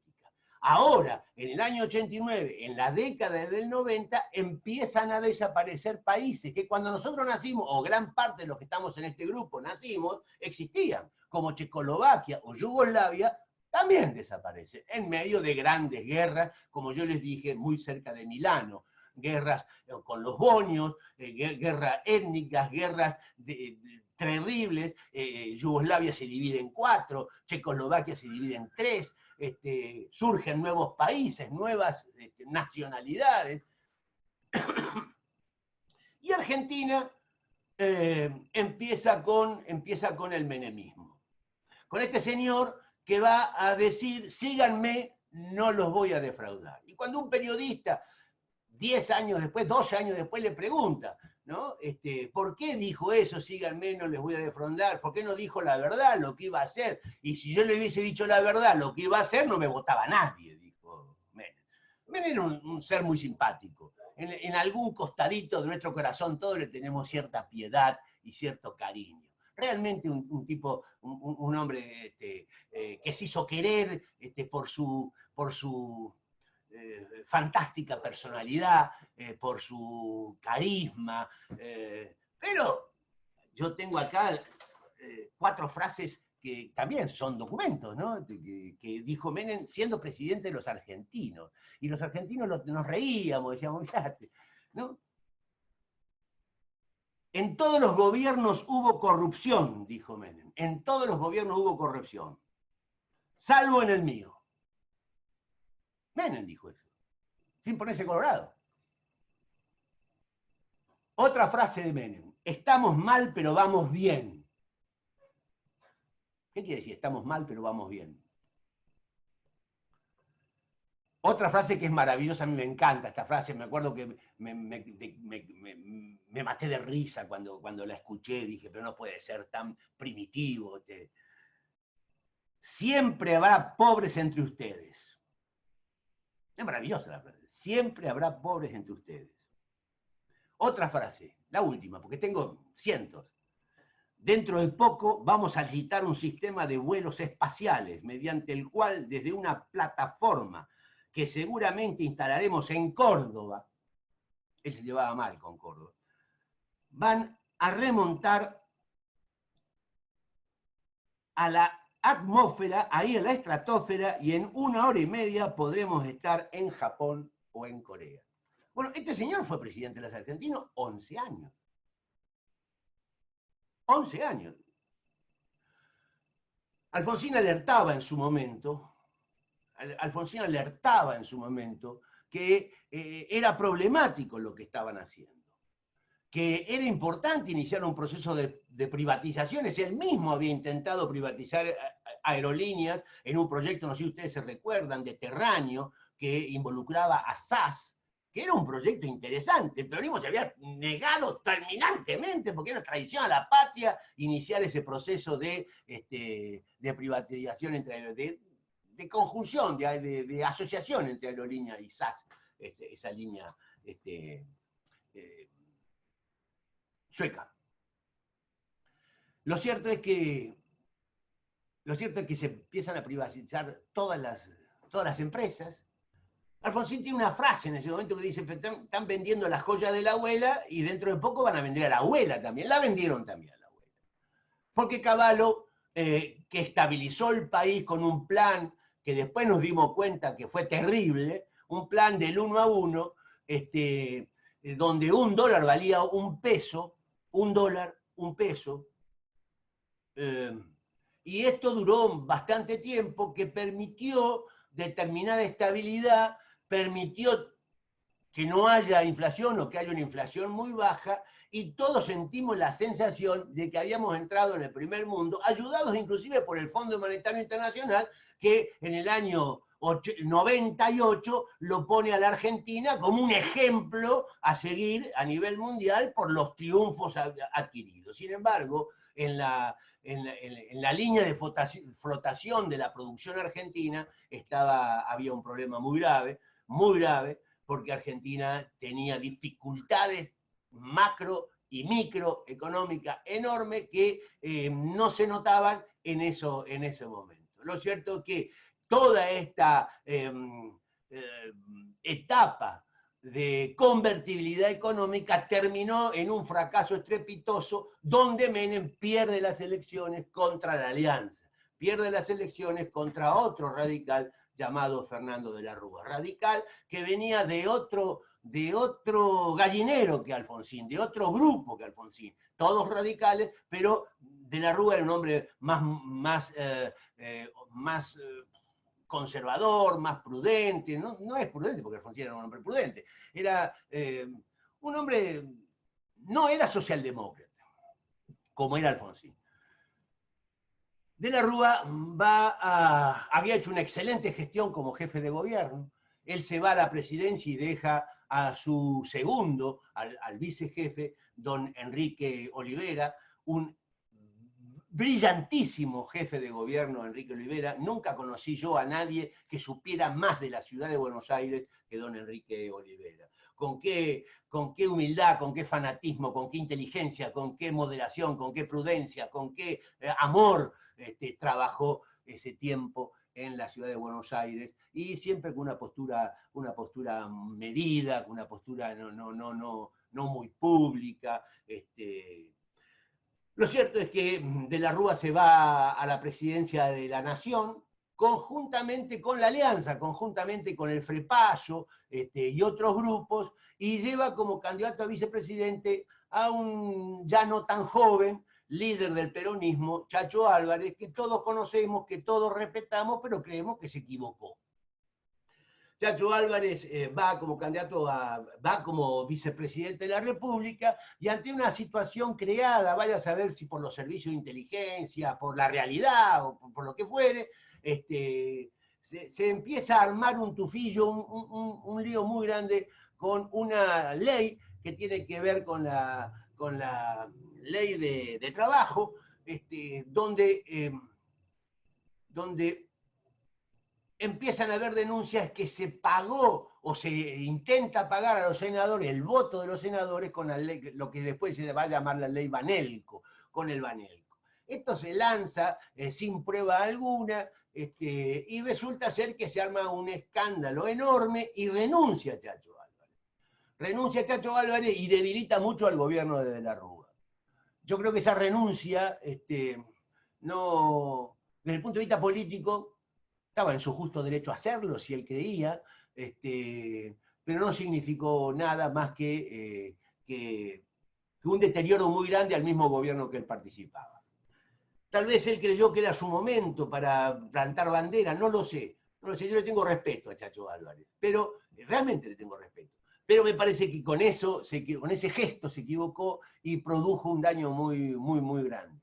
Ahora, en el año 89, en la década del 90, empiezan a desaparecer países que cuando nosotros nacimos, o gran parte de los que estamos en este grupo nacimos, existían, como Checoslovaquia o Yugoslavia, también desaparecen, en medio de grandes guerras, como yo les dije, muy cerca de Milano, guerras con los bonios, guerras étnicas, guerras terribles. Yugoslavia se divide en 4, Checoslovaquia se divide en 3, surgen nuevos países, nuevas nacionalidades. Y Argentina empieza con el menemismo. Con este señor que va a decir, síganme, no los voy a defraudar. Y cuando un periodista 10 años después, 12 años después, le pregunta, ¿no? ¿Por qué dijo eso? Síganme, no les voy a defraudar. ¿Por qué no dijo la verdad, lo que iba a hacer? Y si yo le hubiese dicho la verdad, lo que iba a hacer, no me votaba nadie, dijo Menem. Menem era un ser muy simpático. En algún costadito de nuestro corazón todos le tenemos cierta piedad y cierto cariño. Realmente un tipo, un hombre que se hizo querer por su fantástica personalidad, por su carisma, pero yo tengo acá 4 frases que también son documentos, ¿no? que dijo Menem siendo presidente de los argentinos, y los argentinos nos reíamos, decíamos, mirate, ¿no? En todos los gobiernos hubo corrupción, dijo Menem, en todos los gobiernos hubo corrupción, salvo en el mío. Menem dijo eso, sin ponerse colorado. Otra frase de Menem, estamos mal pero vamos bien. ¿Qué quiere decir? Estamos mal pero vamos bien. Otra frase que es maravillosa, a mí me encanta esta frase, me acuerdo que me maté de risa cuando la escuché, dije, pero no puede ser tan primitivo. Siempre habrá pobres entre ustedes. Es maravillosa la frase, siempre habrá pobres entre ustedes. Otra frase, la última, porque tengo cientos. Dentro de poco vamos a agitar un sistema de vuelos espaciales, mediante el cual, desde una plataforma que seguramente instalaremos en Córdoba, él se llevaba mal con Córdoba, van a remontar a la atmósfera, ahí en la estratosfera, y en 1 hora y media podremos estar en Japón o en Corea. Bueno, este señor fue presidente de los argentinos 11 años. 11 años. Alfonsín alertaba en su momento que era problemático lo que estaban haciendo, que era importante iniciar un proceso de privatizaciones. Él mismo había intentado privatizar aerolíneas en un proyecto, no sé si ustedes se recuerdan, de Terranio, que involucraba a SAS, que era un proyecto interesante. El peronismo se había negado terminantemente, porque era traición a la patria, iniciar ese proceso de privatización, de conjunción, de asociación entre Aerolínea y SAS, esa línea sueca. Lo cierto es que se empiezan a privatizar todas las empresas. Alfonsín tiene una frase en ese momento que dice: están vendiendo la joya de la abuela y dentro de poco van a vender a la abuela también. La vendieron también a la abuela. Porque Cavallo, que estabilizó el país con un plan que después nos dimos cuenta que fue terrible, un plan del 1 a 1, donde un dólar valía un peso, un dólar, un peso, y esto duró bastante tiempo, que permitió determinada estabilidad, permitió que no haya inflación o que haya una inflación muy baja, y todos sentimos la sensación de que habíamos entrado en el primer mundo, ayudados inclusive por el Fondo Monetario Internacional, que en el año 98 lo pone a la Argentina como un ejemplo a seguir a nivel mundial por los triunfos adquiridos. Sin embargo, en la línea de flotación de la producción argentina había un problema muy grave, porque Argentina tenía dificultades macro y microeconómicas enormes que no se notaban en ese momento. Lo cierto es que toda esta etapa de convertibilidad económica terminó en un fracaso estrepitoso, donde Menem pierde las elecciones contra la Alianza, pierde las elecciones contra otro radical llamado Fernando de la Rúa, radical que venía de otro gallinero que Alfonsín, de otro grupo que Alfonsín, todos radicales, pero de la Rúa era un hombre más conservador, más prudente. No es prudente porque Alfonsín era un hombre prudente, era un hombre, no era socialdemócrata, como era Alfonsín. De la Rúa había hecho una excelente gestión como jefe de gobierno. Él se va a la presidencia y deja a su segundo, al vicejefe, don Enrique Olivera, un brillantísimo jefe de gobierno, Enrique Olivera. Nunca conocí yo a nadie que supiera más de la ciudad de Buenos Aires que don Enrique Olivera. Con qué humildad, con qué fanatismo, con qué inteligencia, con qué moderación, con qué prudencia, con qué amor trabajó ese tiempo en la ciudad de Buenos Aires, y siempre con una postura medida, con una postura no muy pública. Lo cierto es que de la Rúa se va a la presidencia de la Nación, conjuntamente con la Alianza, conjuntamente con el FREPASO y otros grupos, y lleva como candidato a vicepresidente a un ya no tan joven líder del peronismo, Chacho Álvarez, que todos conocemos, que todos respetamos, pero creemos que se equivocó. Chacho Álvarez va como vicepresidente de la República, y ante una situación creada, vaya a saber si por los servicios de inteligencia, por la realidad o por lo que fuere, se empieza a armar un tufillo, un lío muy grande con una ley que tiene que ver con la ley de trabajo, donde empiezan a haber denuncias que se pagó o se intenta pagar a los senadores, el voto de los senadores, con la ley, lo que después se va a llamar la ley Banelco, con el Banelco. Esto se lanza sin prueba alguna, y resulta ser que se arma un escándalo enorme, y renuncia Chacho Álvarez. Renuncia Chacho Álvarez y debilita mucho al gobierno de la Rúa. Yo creo que esa renuncia, no, desde el punto de vista político, estaba en su justo derecho a hacerlo si él creía, pero no significó nada más que un deterioro muy grande al mismo gobierno que él participaba. Tal vez él creyó que era su momento para plantar bandera, no lo sé, yo le tengo respeto a Chacho Álvarez, pero realmente le tengo respeto. Pero me parece que con ese gesto se equivocó y produjo un daño muy, muy, muy grande.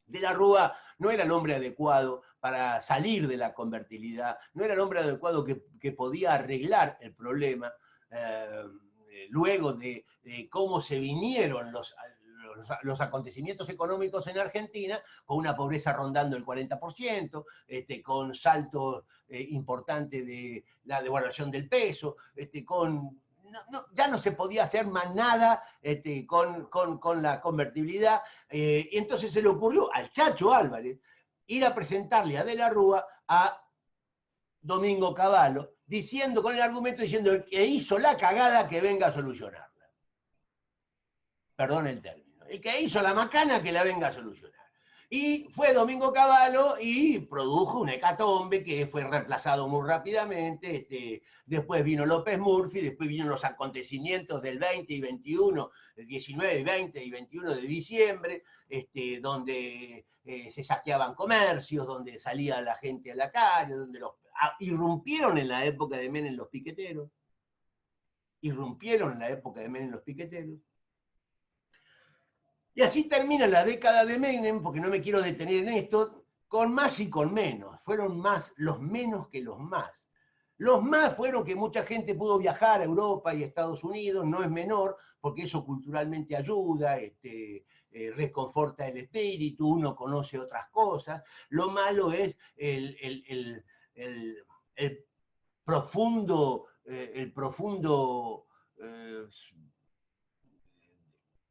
De la Rúa no era el hombre adecuado para salir de la convertibilidad, no era el hombre adecuado que podía arreglar el problema luego de cómo se vinieron los acontecimientos económicos en Argentina, con una pobreza rondando el 40%, con saltos importantes de la devaluación del peso, ya no se podía hacer más nada con la convertibilidad, y entonces se le ocurrió al Chacho Álvarez ir a presentarle a De la Rúa a Domingo Cavallo, diciendo, con el argumento diciendo que hizo la cagada, que venga a solucionarla. Perdón el término. El que hizo la macana, que la venga a solucionar. Y fue Domingo Cavallo y produjo un hecatombe que fue reemplazado muy rápidamente. Después vino López Murphy, después vinieron los acontecimientos del 20 y 21, el 19, 20 y 21 de diciembre, donde se saqueaban comercios, donde salía la gente a la calle, donde irrumpieron en la época de Menem los piqueteros. Irrumpieron en la época de Menem los piqueteros. Y así termina la década de Menem, porque no me quiero detener en esto, con más y con menos. Fueron más los menos que los más. Los más fueron que mucha gente pudo viajar a Europa y a Estados Unidos, no es menor, porque eso culturalmente ayuda, reconforta el espíritu, uno conoce otras cosas. Lo malo es el profundo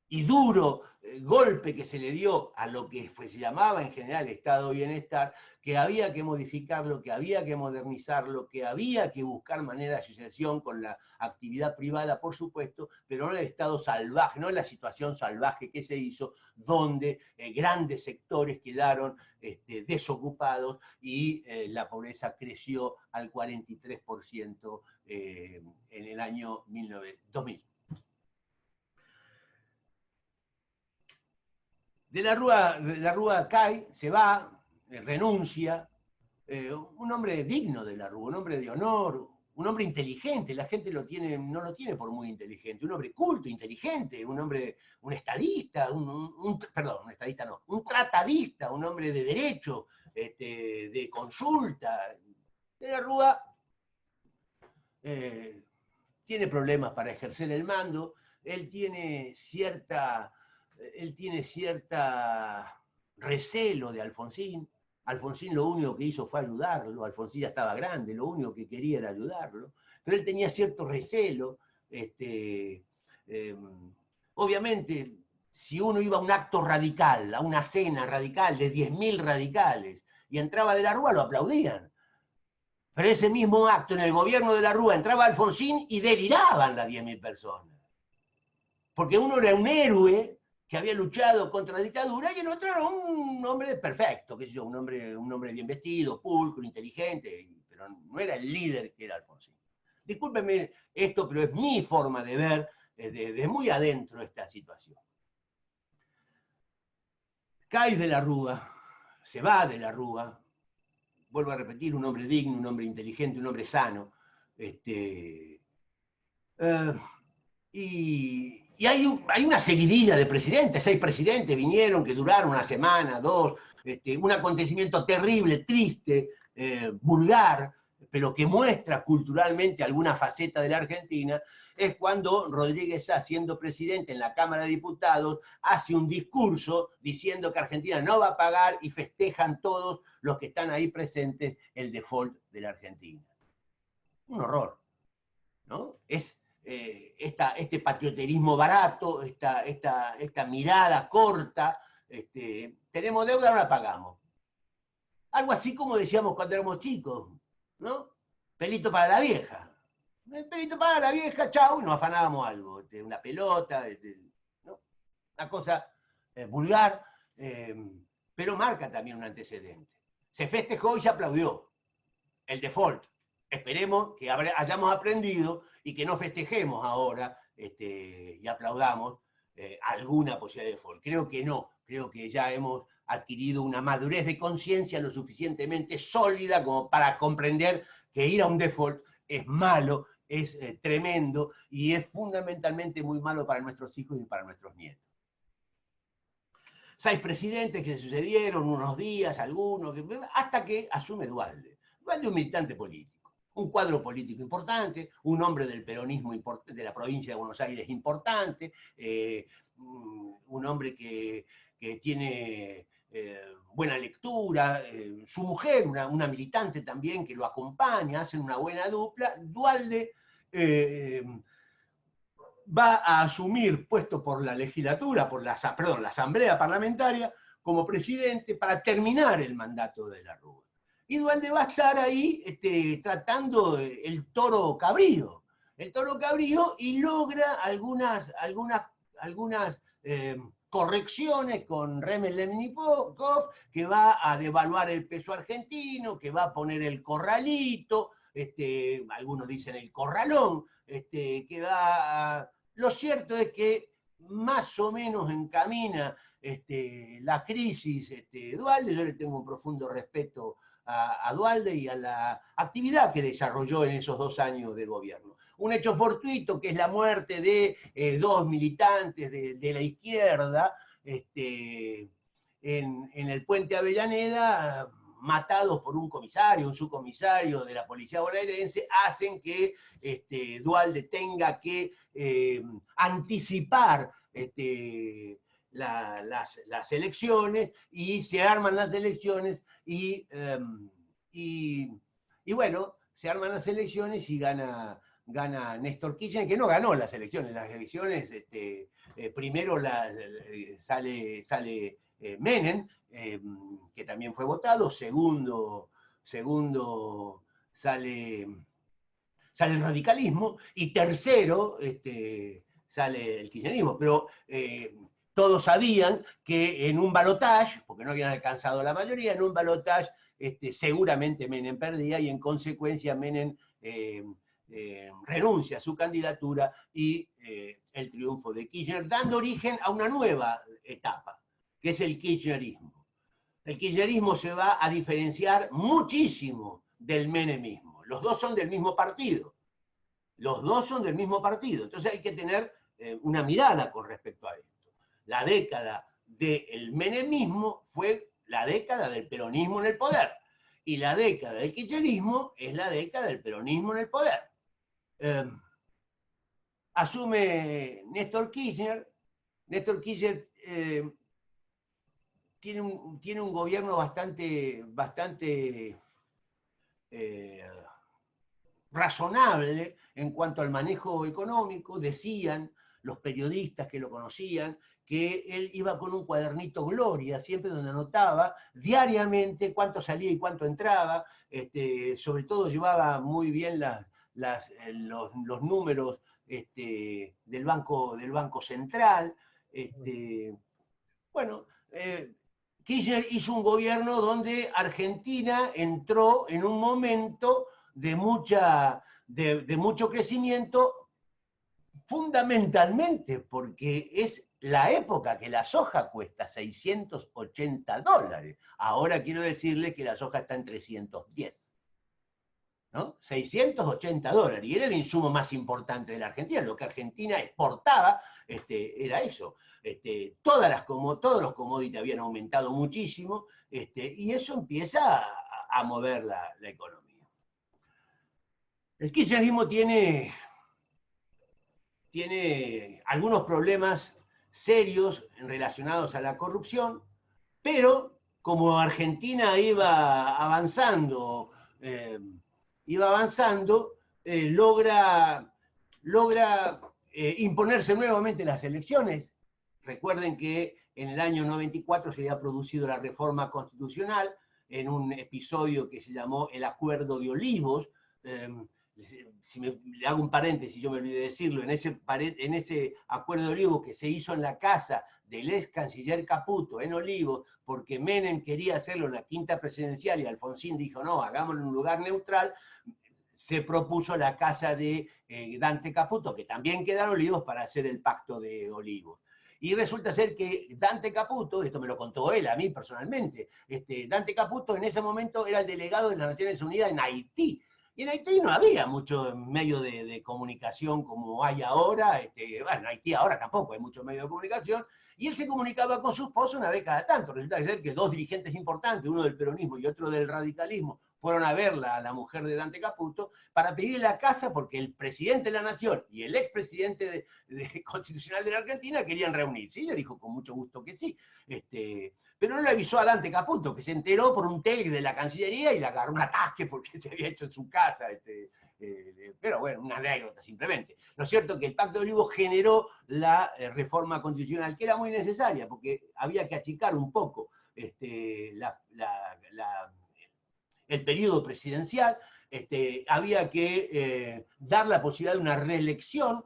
y duro golpe que se le dio a lo que se llamaba en general Estado de Bienestar, que había que modificarlo, que había que modernizarlo, que había que buscar maneras de asociación con la actividad privada, por supuesto, pero no el Estado salvaje, no la situación salvaje que se hizo, donde grandes sectores quedaron desocupados y la pobreza creció al 43% en el año 2000. De la Rúa cae, se va, renuncia, un hombre digno de la Rúa, un hombre de honor, un hombre inteligente, la gente no lo tiene por muy inteligente, un hombre culto, inteligente, un estadista, perdón, un estadista no, un tratadista, un hombre de derecho, de consulta. De la Rúa tiene problemas para ejercer el mando, él tiene cierta recelo de Alfonsín. Alfonsín lo único que hizo fue ayudarlo, Alfonsín ya estaba grande, lo único que quería era ayudarlo, pero él tenía cierto recelo. Obviamente, si uno iba a un acto radical, a una cena radical de 10.000 radicales, y entraba De la Rúa, lo aplaudían. Pero ese mismo acto en el gobierno de la Rúa entraba Alfonsín y deliraban las 10.000 personas. Porque uno era un héroe que había luchado contra la dictadura y el otro era un hombre perfecto, qué sé yo, un hombre bien vestido, pulcro, inteligente, pero no era el líder que era Alfonsín. Discúlpenme esto, pero es mi forma de ver de muy adentro esta situación. Cae De la Rúa, se va De la Rúa, vuelvo a repetir, un hombre digno, un hombre inteligente, un hombre sano, y hay una seguidilla de presidentes, 6 presidentes vinieron que duraron una semana, 2, un acontecimiento terrible, triste, vulgar, pero que muestra culturalmente alguna faceta de la Argentina, es cuando Rodríguez Sá, siendo presidente en la Cámara de Diputados, hace un discurso diciendo que Argentina no va a pagar y festejan todos los que están ahí presentes el default de la Argentina. Un horror, ¿no? Es este patrioterismo barato, esta mirada corta, tenemos deuda, no la pagamos. Algo así como decíamos cuando éramos chicos, ¿no? Pelito para la vieja. El pelito para la vieja, chau, y nos afanábamos algo, una pelota, ¿no? Una cosa vulgar, pero marca también un antecedente. Se festejó y se aplaudió. El default. Esperemos que hayamos aprendido y que no festejemos ahora y aplaudamos alguna posibilidad de default. Creo que no, creo que ya hemos adquirido una madurez de conciencia lo suficientemente sólida como para comprender que ir a un default es malo, es tremendo y es fundamentalmente muy malo para nuestros hijos y para nuestros nietos. 6 presidentes que se sucedieron, unos días, algunos, hasta que asume Dualde. Dualde es un militante político, un cuadro político importante, un hombre del peronismo de la provincia de Buenos Aires importante, un hombre que tiene buena lectura, su mujer, una militante también que lo acompaña, hacen una buena dupla. Dualde va a asumir, puesto por la legislatura, perdón, la Asamblea Parlamentaria, como presidente para terminar el mandato de la Rúa. Y Dualde va a estar ahí tratando el toro cabrío. El toro cabrío, y logra algunas correcciones con Remelemnikov, que va a devaluar el peso argentino, que va a poner el corralito, algunos dicen el corralón, que va a... Lo cierto es que más o menos encamina la crisis Dualde. Yo le tengo un profundo respeto a Dualde y a la actividad que desarrolló en esos 2 años de gobierno. Un hecho fortuito, que es la muerte de 2 militantes de la izquierda en el puente Avellaneda, matados por un comisario, un subcomisario de la policía bonaerense, hacen que Dualde tenga que anticipar las elecciones, y se arman las elecciones, y bueno, se arman las elecciones y gana Néstor Kirchner, que no ganó las elecciones. Primero sale Menem, que también fue votado. Segundo sale el radicalismo, y tercero sale el kirchnerismo. Pero todos sabían que en un balotaje, porque no habían alcanzado la mayoría, en un balotaje seguramente Menem perdía, y en consecuencia Menem renuncia a su candidatura, y el triunfo de Kirchner, dando origen a una nueva etapa, que es el kirchnerismo. El kirchnerismo se va a diferenciar muchísimo del menemismo. Los dos son del mismo partido. Entonces hay que tener una mirada con respecto a esto. La década del menemismo fue la década del peronismo en el poder, y la década del kirchnerismo es la década del peronismo en el poder. Asume Néstor Kirchner. Néstor Kirchner tiene un gobierno bastante razonable en cuanto al manejo económico. Decían los periodistas que lo conocían que él iba con un cuadernito Gloria, siempre, donde anotaba diariamente cuánto salía y cuánto entraba. Sobre todo llevaba muy bien los números del Banco Central. Bueno, Kirchner hizo un gobierno donde Argentina entró en un momento de mucho crecimiento, fundamentalmente porque es la época que la soja cuesta $680. Ahora quiero decirle que la soja está en 310. ¿No? $680, y era el insumo más importante de la Argentina. Lo que Argentina exportaba era eso. Todos los commodities habían aumentado muchísimo, y eso empieza a mover la economía. El kirchnerismo tiene algunos problemas serios relacionados a la corrupción, pero como Argentina iba avanzando, logra imponerse nuevamente en las elecciones. Recuerden que en el año 94 se había producido la reforma constitucional en un episodio que se llamó el Acuerdo de Olivos. Si le hago un paréntesis, yo me olvidé decirlo, en ese Acuerdo de Olivos, que se hizo en la casa del ex canciller Caputo en Olivos, porque Menem quería hacerlo en la quinta presidencial y Alfonsín dijo no, hagámoslo en un lugar neutral, se propuso la casa de Dante Caputo, que también queda en Olivos, para hacer el pacto de Olivos. Y resulta ser que Dante Caputo, esto me lo contó él a mí personalmente, Dante Caputo en ese momento era el delegado de las Naciones Unidas en Haití. Y en Haití no había mucho medio de comunicación como hay ahora. Bueno, en Haití ahora tampoco hay mucho medio de comunicación. Y él se comunicaba con su esposa una vez cada tanto. Resulta que dos dirigentes importantes, uno del peronismo y otro del radicalismo, fueron a verla a la mujer de Dante Caputo para pedirle la casa porque el presidente de la Nación y el expresidente constitucional de la Argentina querían reunirse. Y le dijo con mucho gusto que sí. Pero no le avisó a Dante Caputo, que se enteró por un telex de la Cancillería y le agarró un atasque porque se había hecho en su casa. Pero bueno, una anécdota simplemente. Lo cierto es que el Pacto de Olivos generó la reforma constitucional, que era muy necesaria, porque había que achicar un poco el periodo presidencial, había que dar la posibilidad de una reelección,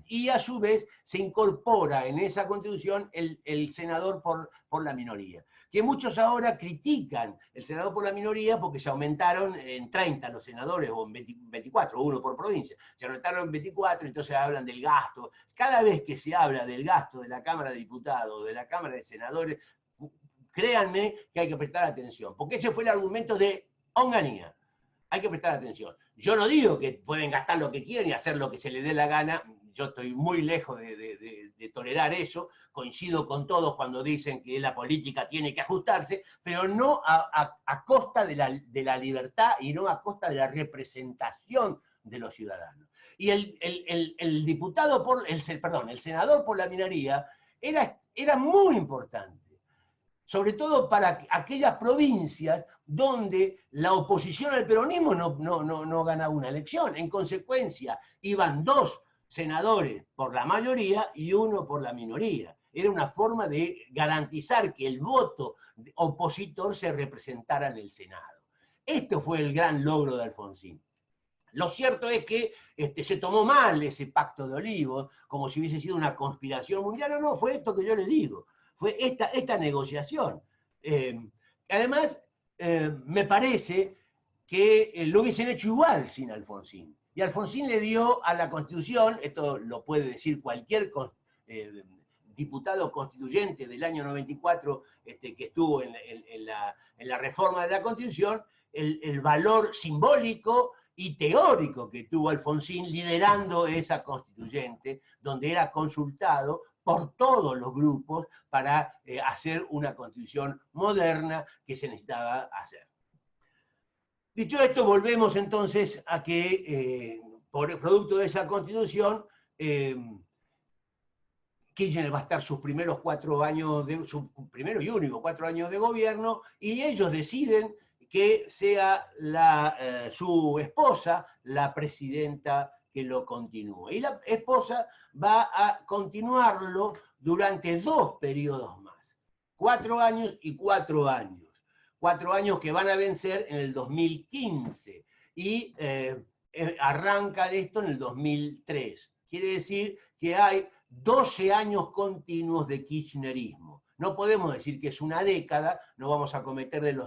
y a su vez se incorpora en esa constitución el senador por la minoría. Que muchos ahora critican el senador por la minoría porque se aumentaron en 30 los senadores, o en 24, uno por provincia. Se aumentaron en 24, entonces hablan del gasto. Cada vez que se habla del gasto de la Cámara de Diputados, de la Cámara de Senadores, créanme que hay que prestar atención, porque ese fue el argumento de Onganía. Hay que prestar atención. Yo no digo que pueden gastar lo que quieran y hacer lo que se les dé la gana. Yo estoy muy lejos de tolerar eso. Coincido con todos cuando dicen que la política tiene que ajustarse, pero no a costa de la libertad y no a costa de la representación de los ciudadanos. Y el diputado el senador por la minoría era muy importante, sobre todo para aquellas provincias donde la oposición al peronismo no ganaba una elección. En consecuencia, iban dos senadores por la mayoría y uno por la minoría. Era una forma de garantizar que el voto opositor se representara en el Senado. Esto fue el gran logro de Alfonsín. Lo cierto es que se tomó mal ese Pacto de Olivos, como si hubiese sido una conspiración mundial. No, fue esto que yo les digo. Fue esta negociación. Además, me parece que lo hubiesen hecho igual sin Alfonsín. Y Alfonsín le dio a la Constitución, esto lo puede decir cualquier diputado constituyente del año 94 que estuvo en la reforma de la Constitución, el valor simbólico y teórico que tuvo Alfonsín liderando esa constituyente, donde era consultado por todos los grupos para hacer una constitución moderna que se necesitaba hacer. Dicho esto, volvemos entonces a que, por el producto de esa constitución, Kirchner va a estar sus primeros 4 años, su primero y único 4 años de gobierno, y ellos deciden que sea su esposa la presidenta que lo continúe. Y la esposa va a continuarlo durante 2 periodos más, 4 años y 4 años. 4 años que van a vencer en el 2015 y arranca esto en el 2003. Quiere decir que hay 12 años continuos de kirchnerismo. No podemos decir que es una década, no vamos a cometer el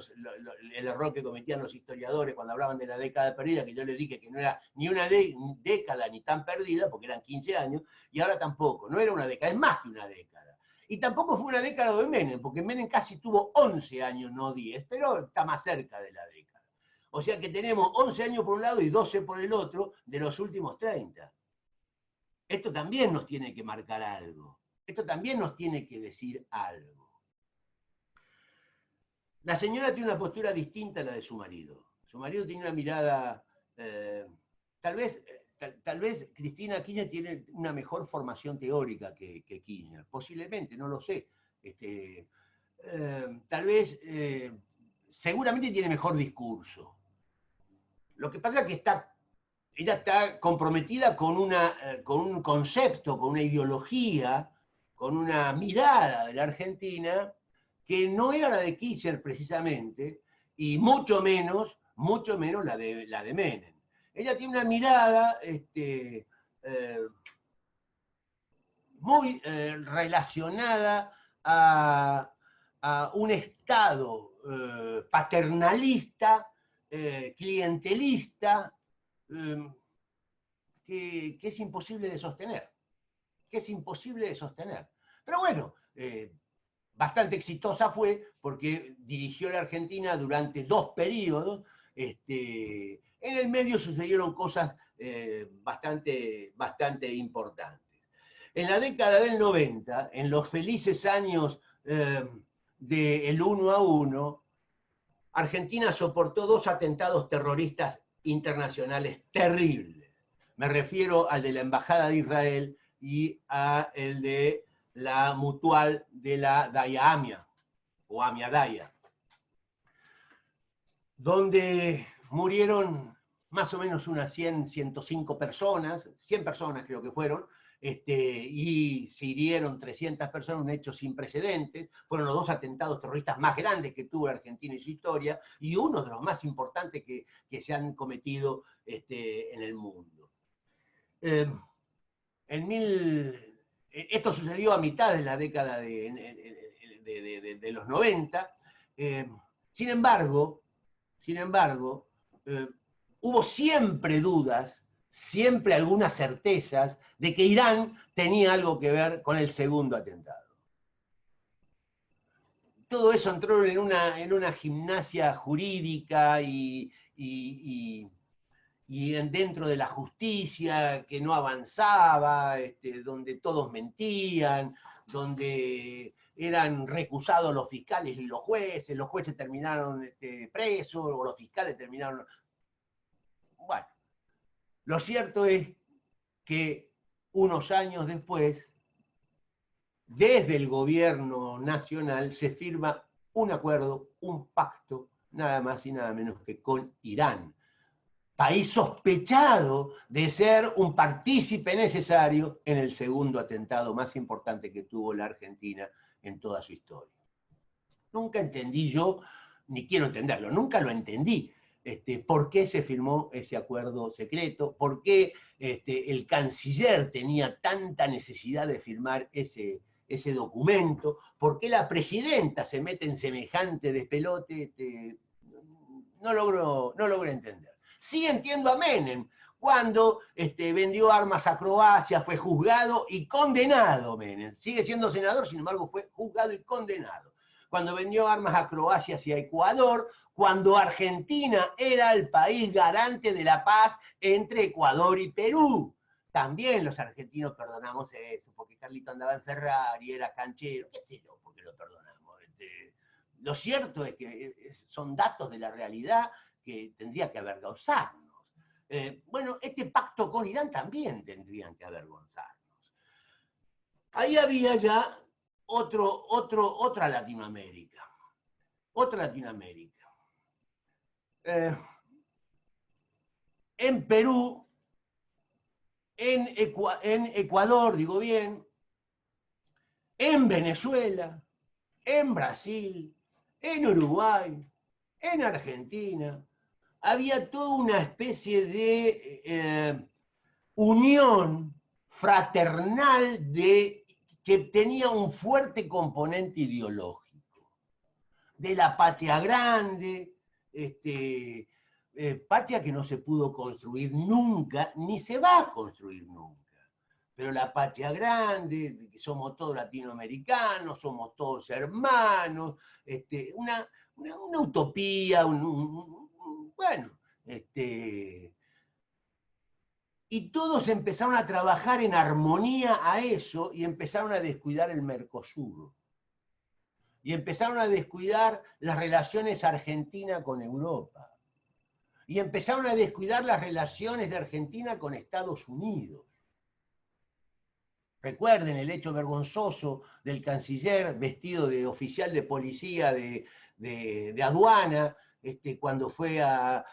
error que cometían los historiadores cuando hablaban de la década perdida, que yo les dije que no era ni una década ni tan perdida, porque eran 15 años, y ahora tampoco, no era una década, es más que una década. Y tampoco fue una década de Menem, porque Menem casi tuvo 11 años, no 10, pero está más cerca de la década. O sea que tenemos 11 años por un lado y 12 por el otro de los últimos 30. Esto también nos tiene que marcar algo. Esto también nos tiene que decir algo. La señora tiene una postura distinta a la de su marido. Su marido tiene una mirada, tal vez Cristina Kirchner tiene una mejor formación teórica que Kirchner, posiblemente, no lo sé. Tal vez, seguramente tiene mejor discurso. Lo que pasa es que ella está comprometida con un concepto, con una ideología, con una mirada de la Argentina que no era la de Kirchner precisamente, y mucho menos la de Menem. Ella tiene una mirada muy relacionada a un Estado paternalista, clientelista, que es imposible de sostener. Pero bueno, bastante exitosa fue porque dirigió la Argentina durante 2 periodos. En el medio sucedieron cosas bastante importantes. En la década del 90, en los felices años del 1-1, Argentina soportó 2 atentados terroristas internacionales terribles. Me refiero al de la Embajada de Israel y a el de la Mutual de la Daya Amia, o Amia Daya, donde murieron más o menos unas 100, 105 personas, 100 personas creo que fueron, y se hirieron 300 personas, un hecho sin precedentes. Fueron los 2 atentados terroristas más grandes que tuvo la Argentina en su historia, y uno de los más importantes que se han cometido en el mundo. Esto sucedió a mitad de la década de los 90. Sin embargo, hubo siempre dudas, siempre algunas certezas de que Irán tenía algo que ver con el segundo atentado. Todo eso entró en una gimnasia jurídica y dentro de la justicia que no avanzaba, donde todos mentían, donde eran recusados los fiscales y los jueces terminaron presos, o los fiscales terminaron... Bueno, lo cierto es que unos años después, desde el gobierno nacional, se firma un acuerdo, un pacto, nada más y nada menos que con Irán, país sospechado de ser un partícipe necesario en el segundo atentado más importante que tuvo la Argentina en toda su historia. Nunca entendí yo, ni quiero entenderlo, nunca lo entendí, por qué se firmó ese acuerdo secreto, por qué el canciller tenía tanta necesidad de firmar ese documento, por qué la presidenta se mete en semejante despelote, no logro entender. Sí entiendo a Menem, cuando vendió armas a Croacia, fue juzgado y condenado Menem. Sigue siendo senador, sin embargo fue juzgado y condenado. Cuando vendió armas a Croacia hacia Ecuador, cuando Argentina era el país garante de la paz entre Ecuador y Perú. También los argentinos perdonamos eso, porque Carlito andaba en Ferrari, era canchero, qué sé yo, porque lo perdonamos. Lo cierto es que son datos de la realidad que tendría que avergonzarnos. Bueno, este pacto con Irán también tendrían que avergonzarnos. Ahí había ya otra Latinoamérica. Otra Latinoamérica. En Perú, en Ecuador, digo bien, en Venezuela, en Brasil, en Uruguay, en Argentina, había toda una especie de unión fraternal que tenía un fuerte componente ideológico. De la patria grande, patria que no se pudo construir nunca, ni se va a construir nunca. Pero la patria grande, que somos todos latinoamericanos, somos todos hermanos, una utopía, bueno, y todos empezaron a trabajar en armonía a eso y empezaron a descuidar el Mercosur. Y empezaron a descuidar las relaciones Argentina con Europa. Y empezaron a descuidar las relaciones de Argentina con Estados Unidos. Recuerden el hecho vergonzoso del canciller vestido de oficial de policía de aduana, cuando fue a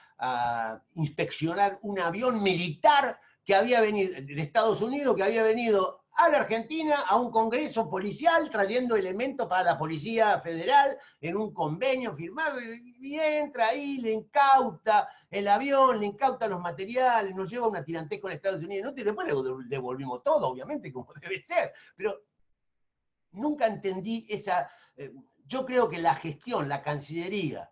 inspeccionar un avión militar que había venido de Estados Unidos, que había venido a la Argentina a un congreso policial trayendo elementos para la Policía Federal en un convenio firmado, y entra ahí, le incauta el avión, le incauta los materiales, nos lleva una tirantez con Estados Unidos, y después le devolvimos todo, obviamente, como debe ser, pero nunca entendí esa... yo creo que la gestión, la Cancillería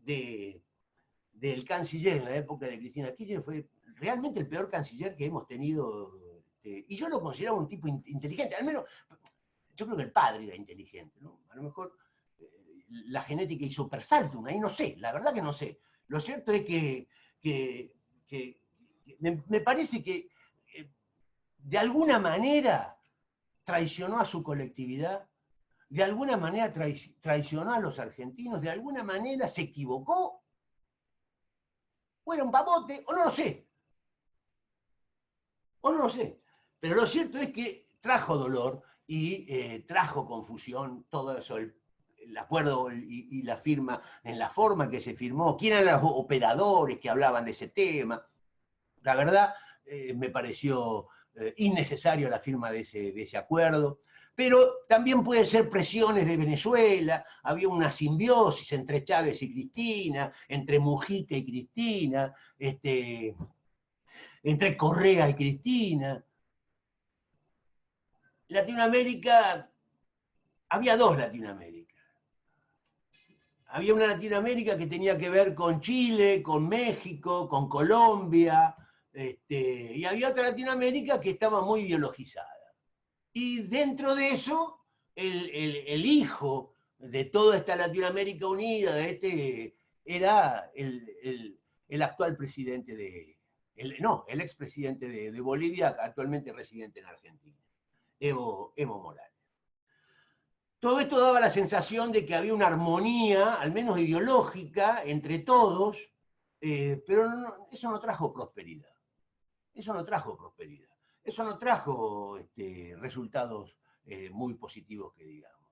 del canciller en la época de Cristina Kirchner fue realmente el peor canciller que hemos tenido, y yo lo consideraba un tipo inteligente, al menos yo creo que el padre era inteligente, ¿no? A lo mejor la genética hizo persaltum, ahí no sé, la verdad que no sé. Lo cierto es que me parece que de alguna manera traicionó a su colectividad, de alguna manera traicionó a los argentinos, de alguna manera se equivocó, o era un pavote, o no lo sé, pero lo cierto es que trajo dolor y trajo confusión, todo eso, el acuerdo y la firma, en la forma que se firmó, quién eran los operadores que hablaban de ese tema. La verdad, me pareció innecesario la firma de ese acuerdo, pero también pueden ser presiones de Venezuela, había una simbiosis entre Chávez y Cristina, entre Mujica y Cristina, entre Correa y Cristina. Latinoamérica, había dos Latinoaméricas. Había una Latinoamérica que tenía que ver con Chile, con México, con Colombia, y había otra Latinoamérica que estaba muy ideologizada. Y dentro de eso, el hijo de toda esta Latinoamérica unida, era el actual presidente el expresidente de Bolivia, actualmente residente en Argentina, Evo Morales. Todo esto daba la sensación de que había una armonía, al menos ideológica, entre todos, pero eso no trajo prosperidad. Eso no trajo prosperidad. Eso no trajo resultados muy positivos, que digamos.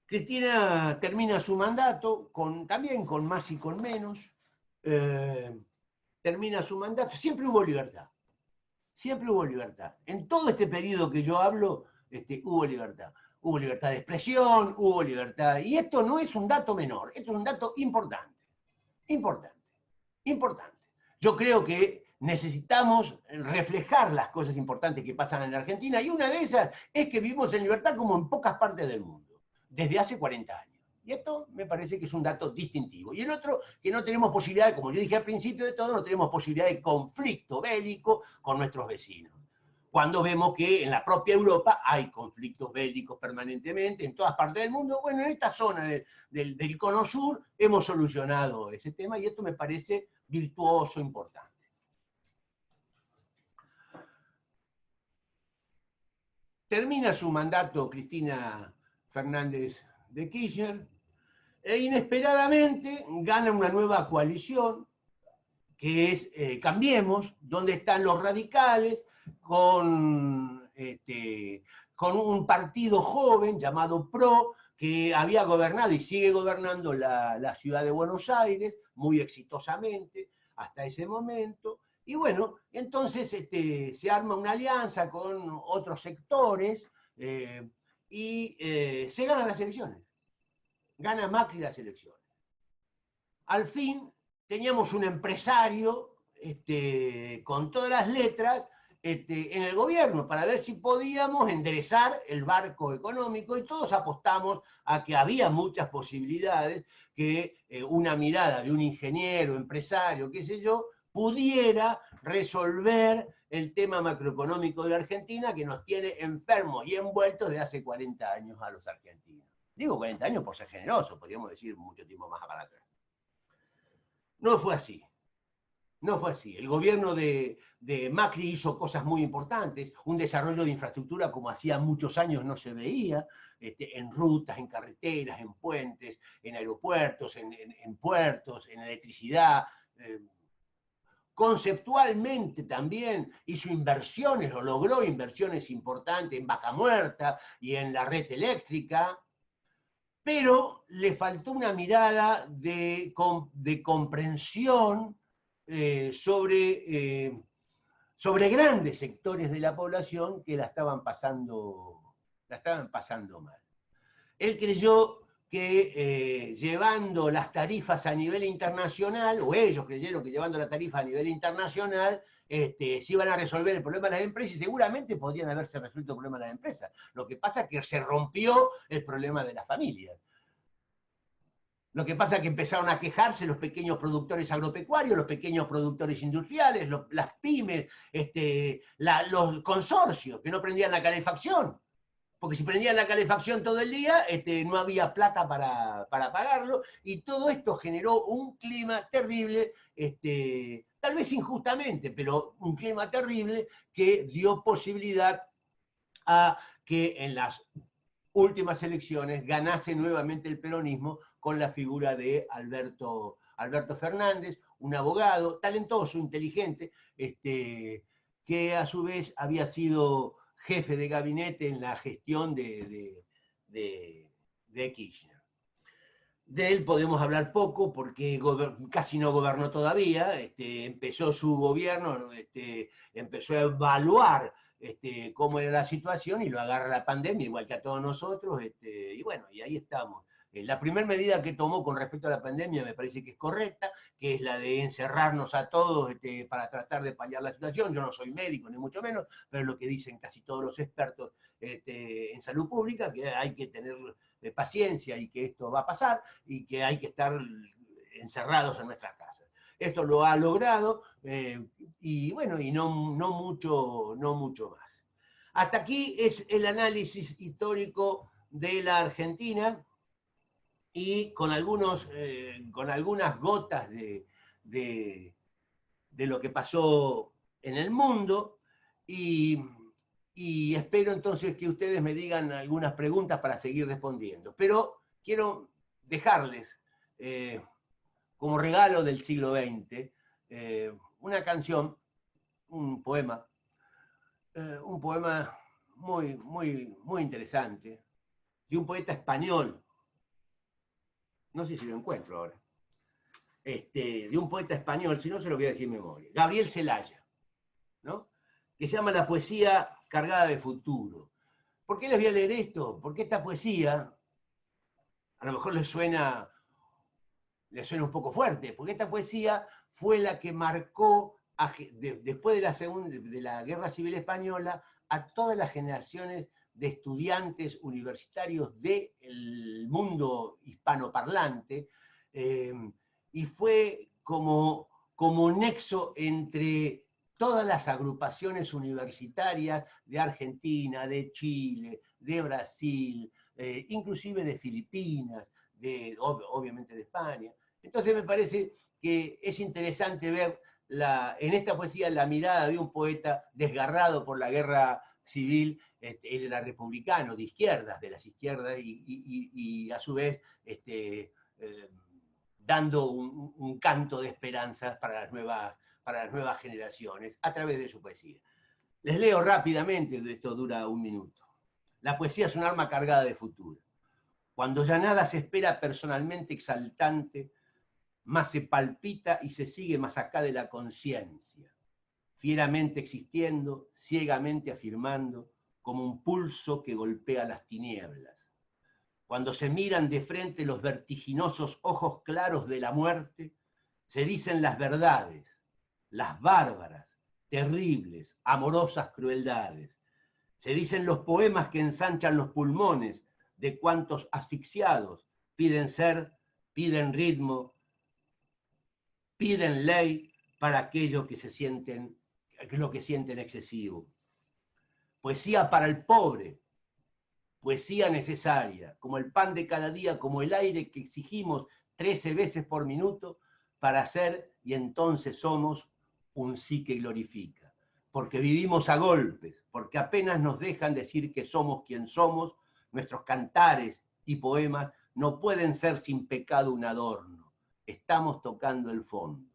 Cristina termina su mandato, también con más y con menos. Termina su mandato. Siempre hubo libertad. Siempre hubo libertad. En todo este periodo que yo hablo, hubo libertad. Hubo libertad de expresión, hubo libertad. Y esto no es un dato menor, esto es un dato importante. Importante. Importante. Yo creo que necesitamos reflejar las cosas importantes que pasan en Argentina, y una de ellas es que vivimos en libertad como en pocas partes del mundo, desde hace 40 años. Y esto me parece que es un dato distintivo. Y el otro, que no tenemos posibilidad, como yo dije al principio de todo, no tenemos posibilidad de conflicto bélico con nuestros vecinos. Cuando vemos que en la propia Europa hay conflictos bélicos permanentemente, en todas partes del mundo. Bueno, en esta zona del Cono Sur hemos solucionado ese tema, y esto me parece virtuoso, importante. Termina su mandato Cristina Fernández de Kirchner, e inesperadamente gana una nueva coalición, que es Cambiemos, donde están los radicales, con un partido joven llamado PRO, que había gobernado y sigue gobernando la ciudad de Buenos Aires muy exitosamente hasta ese momento. Y bueno, entonces se arma una alianza con otros sectores y se ganan las elecciones. Gana Macri las elecciones. Al fin teníamos un empresario con todas las letras en el gobierno para ver si podíamos enderezar el barco económico, y todos apostamos a que había muchas posibilidades que una mirada de un ingeniero, empresario, qué sé yo, pudiera resolver el tema macroeconómico de la Argentina, que nos tiene enfermos y envueltos de hace 40 años a los argentinos. Digo 40 años por ser generoso, podríamos decir mucho tiempo más para atrás. No fue así. No fue así. El gobierno de Macri hizo cosas muy importantes, un desarrollo de infraestructura como hacía muchos años no se veía, en rutas, en carreteras, en puentes, en aeropuertos, en puertos, en electricidad. Conceptualmente también hizo inversiones, o logró inversiones importantes en Vaca Muerta y en la red eléctrica, pero le faltó una mirada de comprensión sobre grandes sectores de la población que la estaban pasando mal. Él creyó que llevando las tarifas a nivel internacional, o ellos creyeron que llevando la tarifa a nivel internacional, se iban a resolver el problema de las empresas, y seguramente podrían haberse resuelto el problema de las empresas. Lo que pasa es que se rompió el problema de las familias. Lo que pasa es que empezaron a quejarse los pequeños productores agropecuarios, los pequeños productores industriales, las pymes, los consorcios que no prendían la calefacción. porque si prendían la calefacción todo el día, no había plata para pagarlo, y todo esto generó un clima terrible, tal vez injustamente, pero un clima terrible que dio posibilidad a que en las últimas elecciones ganase nuevamente el peronismo con la figura de Alberto Fernández, un abogado talentoso, inteligente, que a su vez había sido jefe de gabinete en la gestión de Kirchner. De él podemos hablar poco porque casi no gobernó todavía, empezó su gobierno, empezó a evaluar cómo era la situación y lo agarra la pandemia, igual que a todos nosotros, y bueno, y ahí estamos. La primera medida que tomó con respecto a la pandemia me parece que es correcta, que es la de encerrarnos a todos para tratar de paliar la situación. Yo no soy médico, ni mucho menos, pero es lo que dicen casi todos los expertos en salud pública, que hay que tener paciencia y que esto va a pasar y que hay que estar encerrados en nuestras casas. Esto lo ha logrado y bueno, y no mucho más. Hasta aquí es el análisis histórico de la Argentina y con algunas gotas de lo que pasó en el mundo y espero entonces que ustedes me digan algunas preguntas para seguir respondiendo. Pero quiero dejarles como regalo del siglo XX una canción, un poema muy, muy, muy interesante, de un poeta español. No sé si lo encuentro ahora. De un poeta español, si no se lo voy a decir en memoria. Gabriel Celaya, ¿no? Que se llama La poesía cargada de futuro. ¿Por qué les voy a leer esto? Porque esta poesía, a lo mejor les suena un poco fuerte, porque esta poesía fue la que marcó, después de la Guerra Civil Española, a todas las generaciones de estudiantes universitarios del mundo hispanoparlante, y fue como nexo entre todas las agrupaciones universitarias de Argentina, de Chile, de Brasil, inclusive de Filipinas, obviamente de España. Entonces me parece que es interesante ver en esta poesía la mirada de un poeta desgarrado por la guerra civil. Él era republicano, de izquierdas, de las izquierdas, y a su vez dando un canto de esperanza para las nuevas generaciones a través de su poesía. Les leo rápidamente, esto dura un minuto. La poesía es un arma cargada de futuro. Cuando ya nada se espera personalmente exaltante, más se palpita y se sigue más acá de la conciencia, fieramente existiendo, ciegamente afirmando, como un pulso que golpea las tinieblas. Cuando se miran de frente los vertiginosos ojos claros de la muerte, se dicen las verdades, las bárbaras, terribles, amorosas crueldades. Se dicen los poemas que ensanchan los pulmones de cuantos asfixiados piden ser, piden ritmo, piden ley para aquello que sienten excesivo. Poesía para el pobre, poesía necesaria, como el pan de cada día, como el aire que exigimos 13 veces por minuto para ser, y entonces somos, un sí que glorifica. Porque vivimos a golpes, porque apenas nos dejan decir que somos quien somos, nuestros cantares y poemas no pueden ser sin pecado un adorno. Estamos tocando el fondo.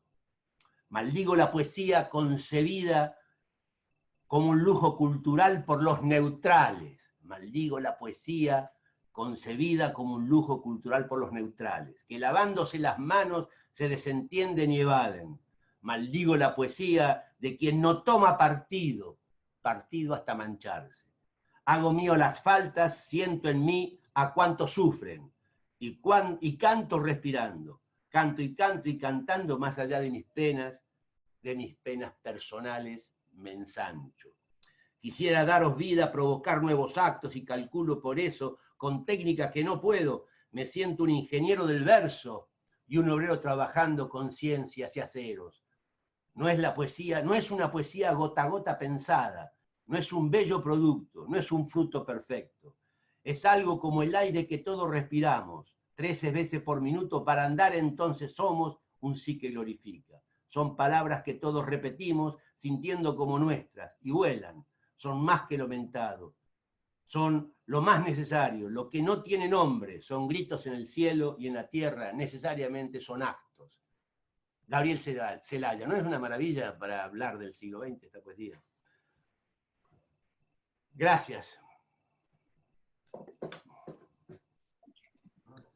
Maldigo la poesía concebida como un lujo cultural por los neutrales. Maldigo la poesía concebida como un lujo cultural por los neutrales, que lavándose las manos se desentienden y evaden. Maldigo la poesía de quien no toma partido hasta mancharse. Hago mío las faltas, siento en mí a cuantos sufren, y canto respirando. Canto y cantando más allá de mis penas personales, me ensancho. Quisiera daros vida, provocar nuevos actos y calculo por eso, con técnicas que no puedo, me siento un ingeniero del verso y un obrero trabajando con ciencias y aceros. No es una poesía gota a gota pensada, no es un bello producto, no es un fruto perfecto. Es algo como el aire que todos respiramos, 13 veces por minuto para andar, entonces somos un sí que glorifica. Son palabras que todos repetimos, sintiendo como nuestras, y vuelan. Son más que lo mentado. Son lo más necesario, lo que no tiene nombre, son gritos en el cielo y en la tierra, necesariamente son actos. Gabriel Celaya, ¿no es una maravilla para hablar del siglo XX esta poesía? Gracias.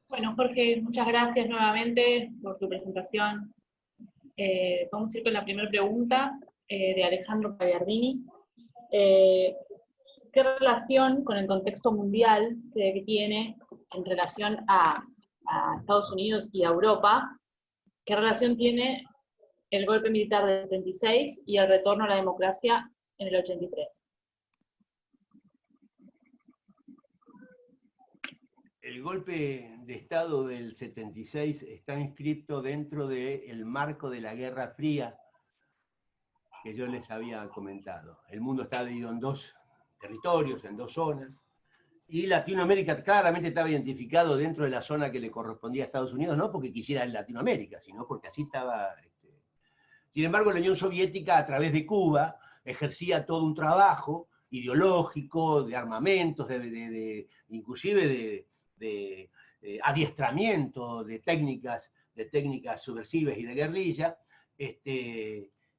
Bueno, Jorge, muchas gracias nuevamente por tu presentación. Vamos a ir con la primera pregunta de Alejandro Pagliardini. ¿Qué relación con el contexto mundial que tiene en relación a Estados Unidos y a Europa? ¿Qué relación tiene el golpe militar del 76 y el retorno a la democracia en el 83? El golpe de Estado del 76 está inscrito dentro del marco de la Guerra Fría que yo les había comentado. El mundo está dividido en dos territorios, en dos zonas, y Latinoamérica claramente estaba identificado dentro de la zona que le correspondía a Estados Unidos, no porque quisiera en Latinoamérica, sino porque así estaba. Sin embargo, la Unión Soviética, a través de Cuba, ejercía todo un trabajo ideológico, de armamentos, inclusive de adiestramiento de técnicas subversivas y de guerrilla,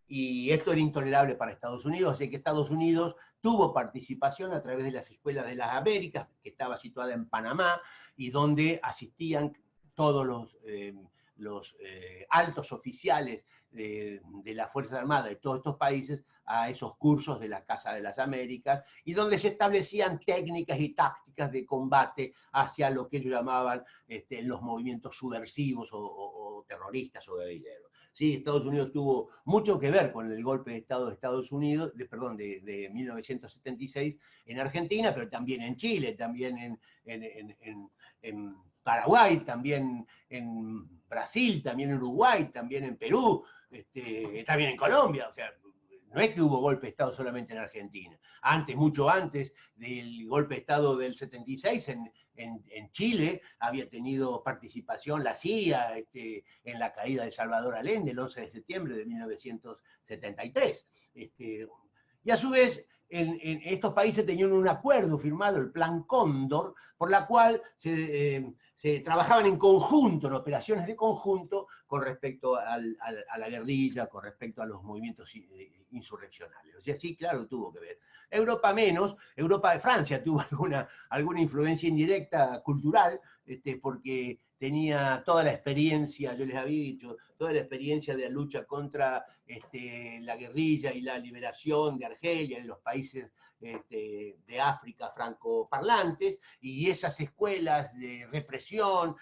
y esto era intolerable para Estados Unidos, así que Estados Unidos tuvo participación a través de las Escuelas de las Américas, que estaba situada en Panamá, y donde asistían todos los altos oficiales de las Fuerzas Armadas de todos estos países a esos cursos de la Casa de las Américas, y donde se establecían técnicas y tácticas de combate hacia lo que ellos llamaban los movimientos subversivos o terroristas o guerrilleros. Sí, Estados Unidos tuvo mucho que ver con el golpe de Estado de Estados Unidos, de 1976 en Argentina, pero también en Chile, también en Paraguay, también en Brasil, también en Uruguay, también en Perú, también en Colombia. O sea, no es que hubo golpe de Estado solamente en Argentina. Antes, mucho antes del golpe de Estado del 76, en Chile había tenido participación la CIA en la caída de Salvador Allende el 11 de septiembre de 1973. Y a su vez, en estos países tenían un acuerdo firmado, el Plan Cóndor, por la cual se trabajaban en conjunto, en operaciones de conjunto, con respecto a la guerrilla, con respecto a los movimientos insurreccionales. O sea, sí, claro, tuvo que ver. Europa menos, Europa de Francia tuvo alguna influencia indirecta cultural, porque tenía toda la experiencia, yo les había dicho, toda la experiencia de la lucha contra la guerrilla y la liberación de Argelia y de los países de África francoparlantes, y esas escuelas de represión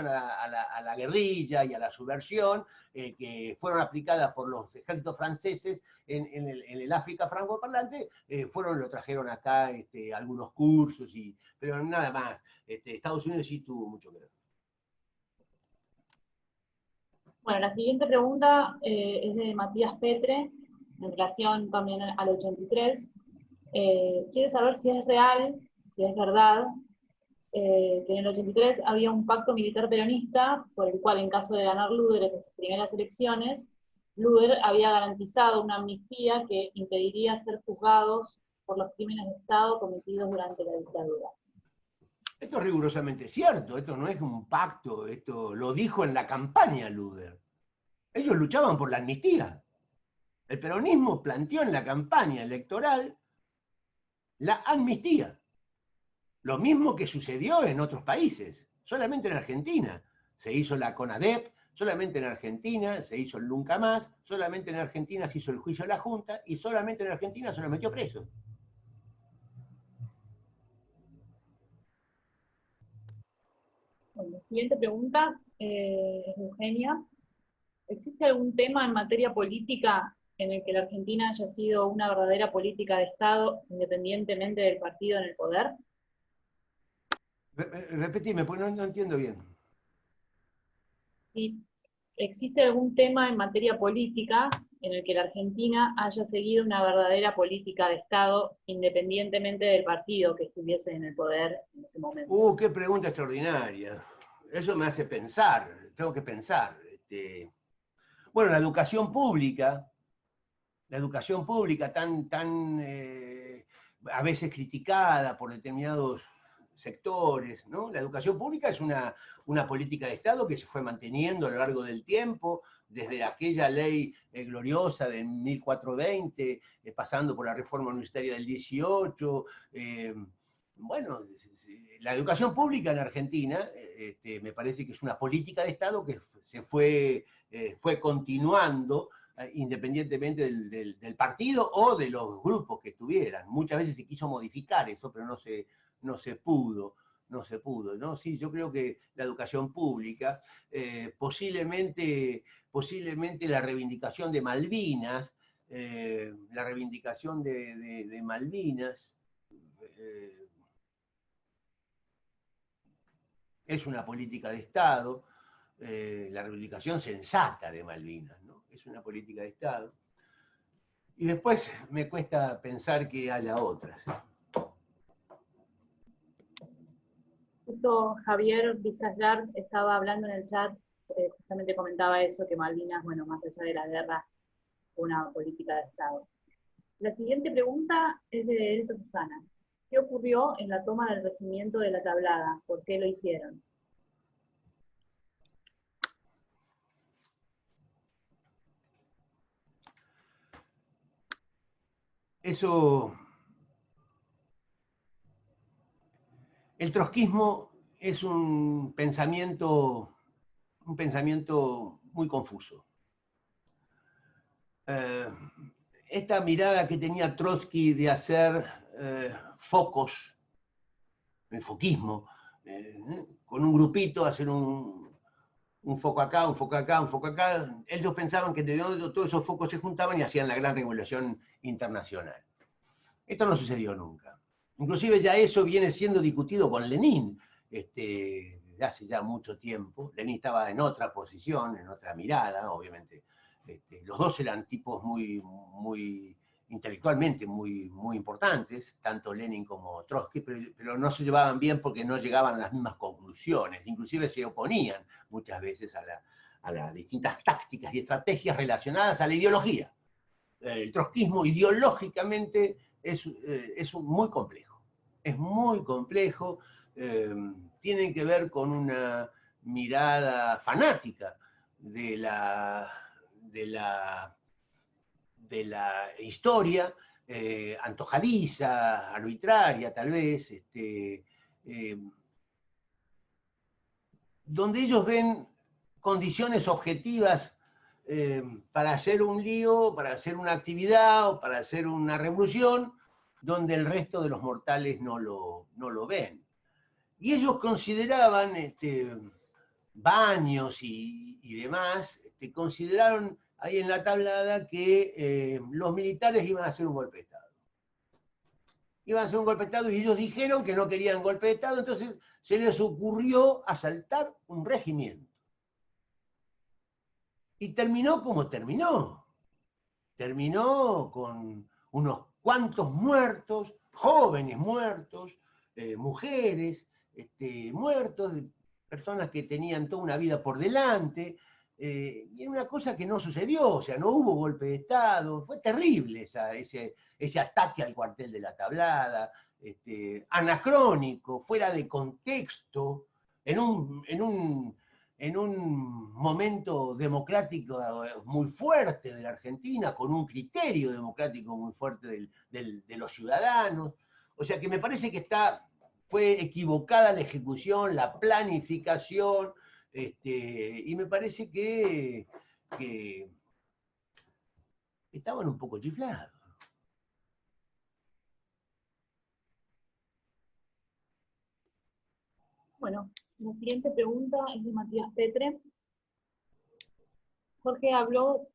a la guerrilla y a la subversión, que fueron aplicadas por los ejércitos franceses en el África francoparlante, lo trajeron acá algunos cursos, pero nada más. Estados Unidos sí tuvo mucho que ver. Bueno, la siguiente pregunta es de Matías Petre, en relación también al 83. Quiere saber si es real, si es verdad, que en el 83 había un pacto militar peronista por el cual, en caso de ganar Luder esas primeras elecciones, Luder había garantizado una amnistía que impediría ser juzgados por los crímenes de Estado cometidos durante la dictadura. Esto es rigurosamente cierto, esto no es un pacto, esto lo dijo en la campaña Luder. Ellos luchaban por la amnistía. El peronismo planteó en la campaña electoral la amnistía. Lo mismo que sucedió en otros países, solamente en Argentina. Se hizo la CONADEP, solamente en Argentina se hizo el Nunca Más, solamente en Argentina se hizo el juicio de la Junta, y solamente en Argentina se lo metió preso. Bueno, la siguiente pregunta es de Eugenia. ¿Existe algún tema en materia política en el que la Argentina haya sido una verdadera política de Estado, independientemente del partido en el poder? Repetime, porque no entiendo bien. ¿Sí? ¿Existe algún tema en materia política en el que la Argentina haya seguido una verdadera política de Estado independientemente del partido que estuviese en el poder en ese momento? Qué pregunta extraordinaria. Eso me hace pensar, tengo que pensar. Bueno, la educación pública tan a veces criticada por determinados sectores, ¿no? La educación pública es una política de Estado que se fue manteniendo a lo largo del tiempo, desde aquella ley gloriosa de 1420, pasando por la reforma universitaria del 18. Bueno, la educación pública en Argentina me parece que es una política de Estado que se fue continuando independientemente del partido o de los grupos que estuvieran. Muchas veces se quiso modificar eso, pero no se pudo. No se pudo, ¿no? Sí, yo creo que la educación pública, posiblemente la reivindicación de Malvinas, Malvinas, es una política de Estado, la reivindicación sensata de Malvinas, ¿no? Es una política de Estado. Y después me cuesta pensar que haya otras. Justo Javier Vizcayar estaba hablando en el chat, justamente comentaba eso, que Malvinas, bueno, más allá de la guerra, fue una política de Estado. La siguiente pregunta es de Elsa Susana. ¿Qué ocurrió en la toma del regimiento de La Tablada? ¿Por qué lo hicieron? Eso, el trotskismo es un pensamiento muy confuso. Esta mirada que tenía Trotsky de hacer focos, el foquismo, con un grupito, hacer un foco acá, un foco acá, un foco acá. Ellos pensaban que de donde todos esos focos se juntaban y hacían la gran revolución internacional. Esto no sucedió nunca. Inclusive ya eso viene siendo discutido con Lenin desde hace ya mucho tiempo. Lenin estaba en otra posición, en otra mirada, obviamente. Los dos eran tipos muy intelectualmente muy importantes, tanto Lenin como Trotsky, pero no se llevaban bien porque no llegaban a las mismas conclusiones. Inclusive se oponían muchas veces a las distintas tácticas y estrategias relacionadas a la ideología. El trotskismo ideológicamente es muy complejo. Es muy complejo, tiene que ver con una mirada fanática de la historia, antojadiza, arbitraria tal vez, donde ellos ven condiciones objetivas para hacer un lío, para hacer una actividad o para hacer una revolución, donde el resto de los mortales no lo ven. Y ellos consideraban, Baños y demás, consideraron ahí en La Tablada que los militares iban a hacer un golpe de Estado. Iban a hacer un golpe de Estado y ellos dijeron que no querían golpe de Estado, entonces se les ocurrió asaltar un regimiento. Y terminó como terminó. Terminó con unos cuantos muertos, jóvenes muertos, mujeres muertos, personas que tenían toda una vida por delante, y era una cosa que no sucedió, o sea, no hubo golpe de Estado, fue terrible ese ataque al cuartel de La Tablada, anacrónico, fuera de contexto, en un momento democrático muy fuerte de la Argentina, con un criterio democrático muy fuerte de los ciudadanos. O sea que me parece que fue equivocada la ejecución, la planificación, y me parece que estaban un poco chiflados. Bueno, la siguiente pregunta es de Matías Petre. Jorge, habló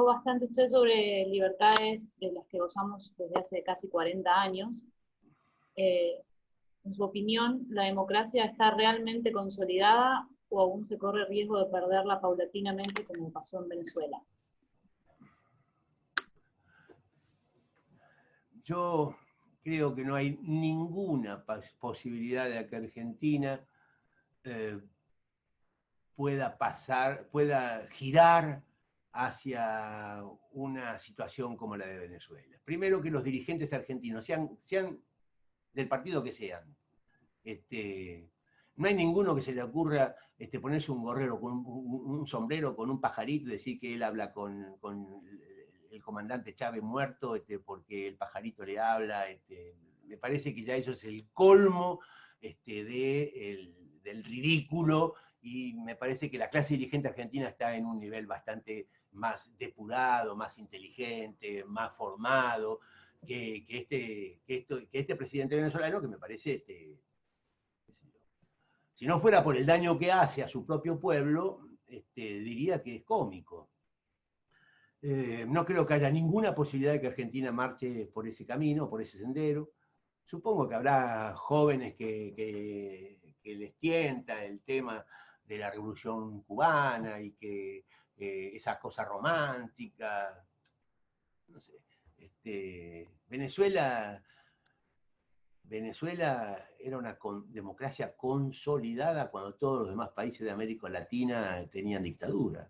bastante usted sobre libertades de las que gozamos desde hace casi 40 años. En su opinión, ¿la democracia está realmente consolidada o aún se corre riesgo de perderla paulatinamente como pasó en Venezuela? Yo creo que no hay ninguna posibilidad de que Argentina pueda girar hacia una situación como la de Venezuela. Primero, que los dirigentes argentinos, sean del partido que sean, no hay ninguno que se le ocurra ponerse un gorrero, con un sombrero con un pajarito y decir que él habla con el comandante Chávez muerto, porque el pajarito le habla. Me parece que ya eso es el colmo del ridículo, y me parece que la clase dirigente argentina está en un nivel bastante más depurado, más inteligente, más formado, que este presidente venezolano, que me parece, si no fuera por el daño que hace a su propio pueblo, diría que es cómico. No creo que haya ninguna posibilidad de que Argentina marche por ese camino, por ese sendero. Supongo que habrá jóvenes que les tienta el tema de la Revolución Cubana y que esa cosa romántica, no sé. Venezuela era una democracia consolidada cuando todos los demás países de América Latina tenían dictadura.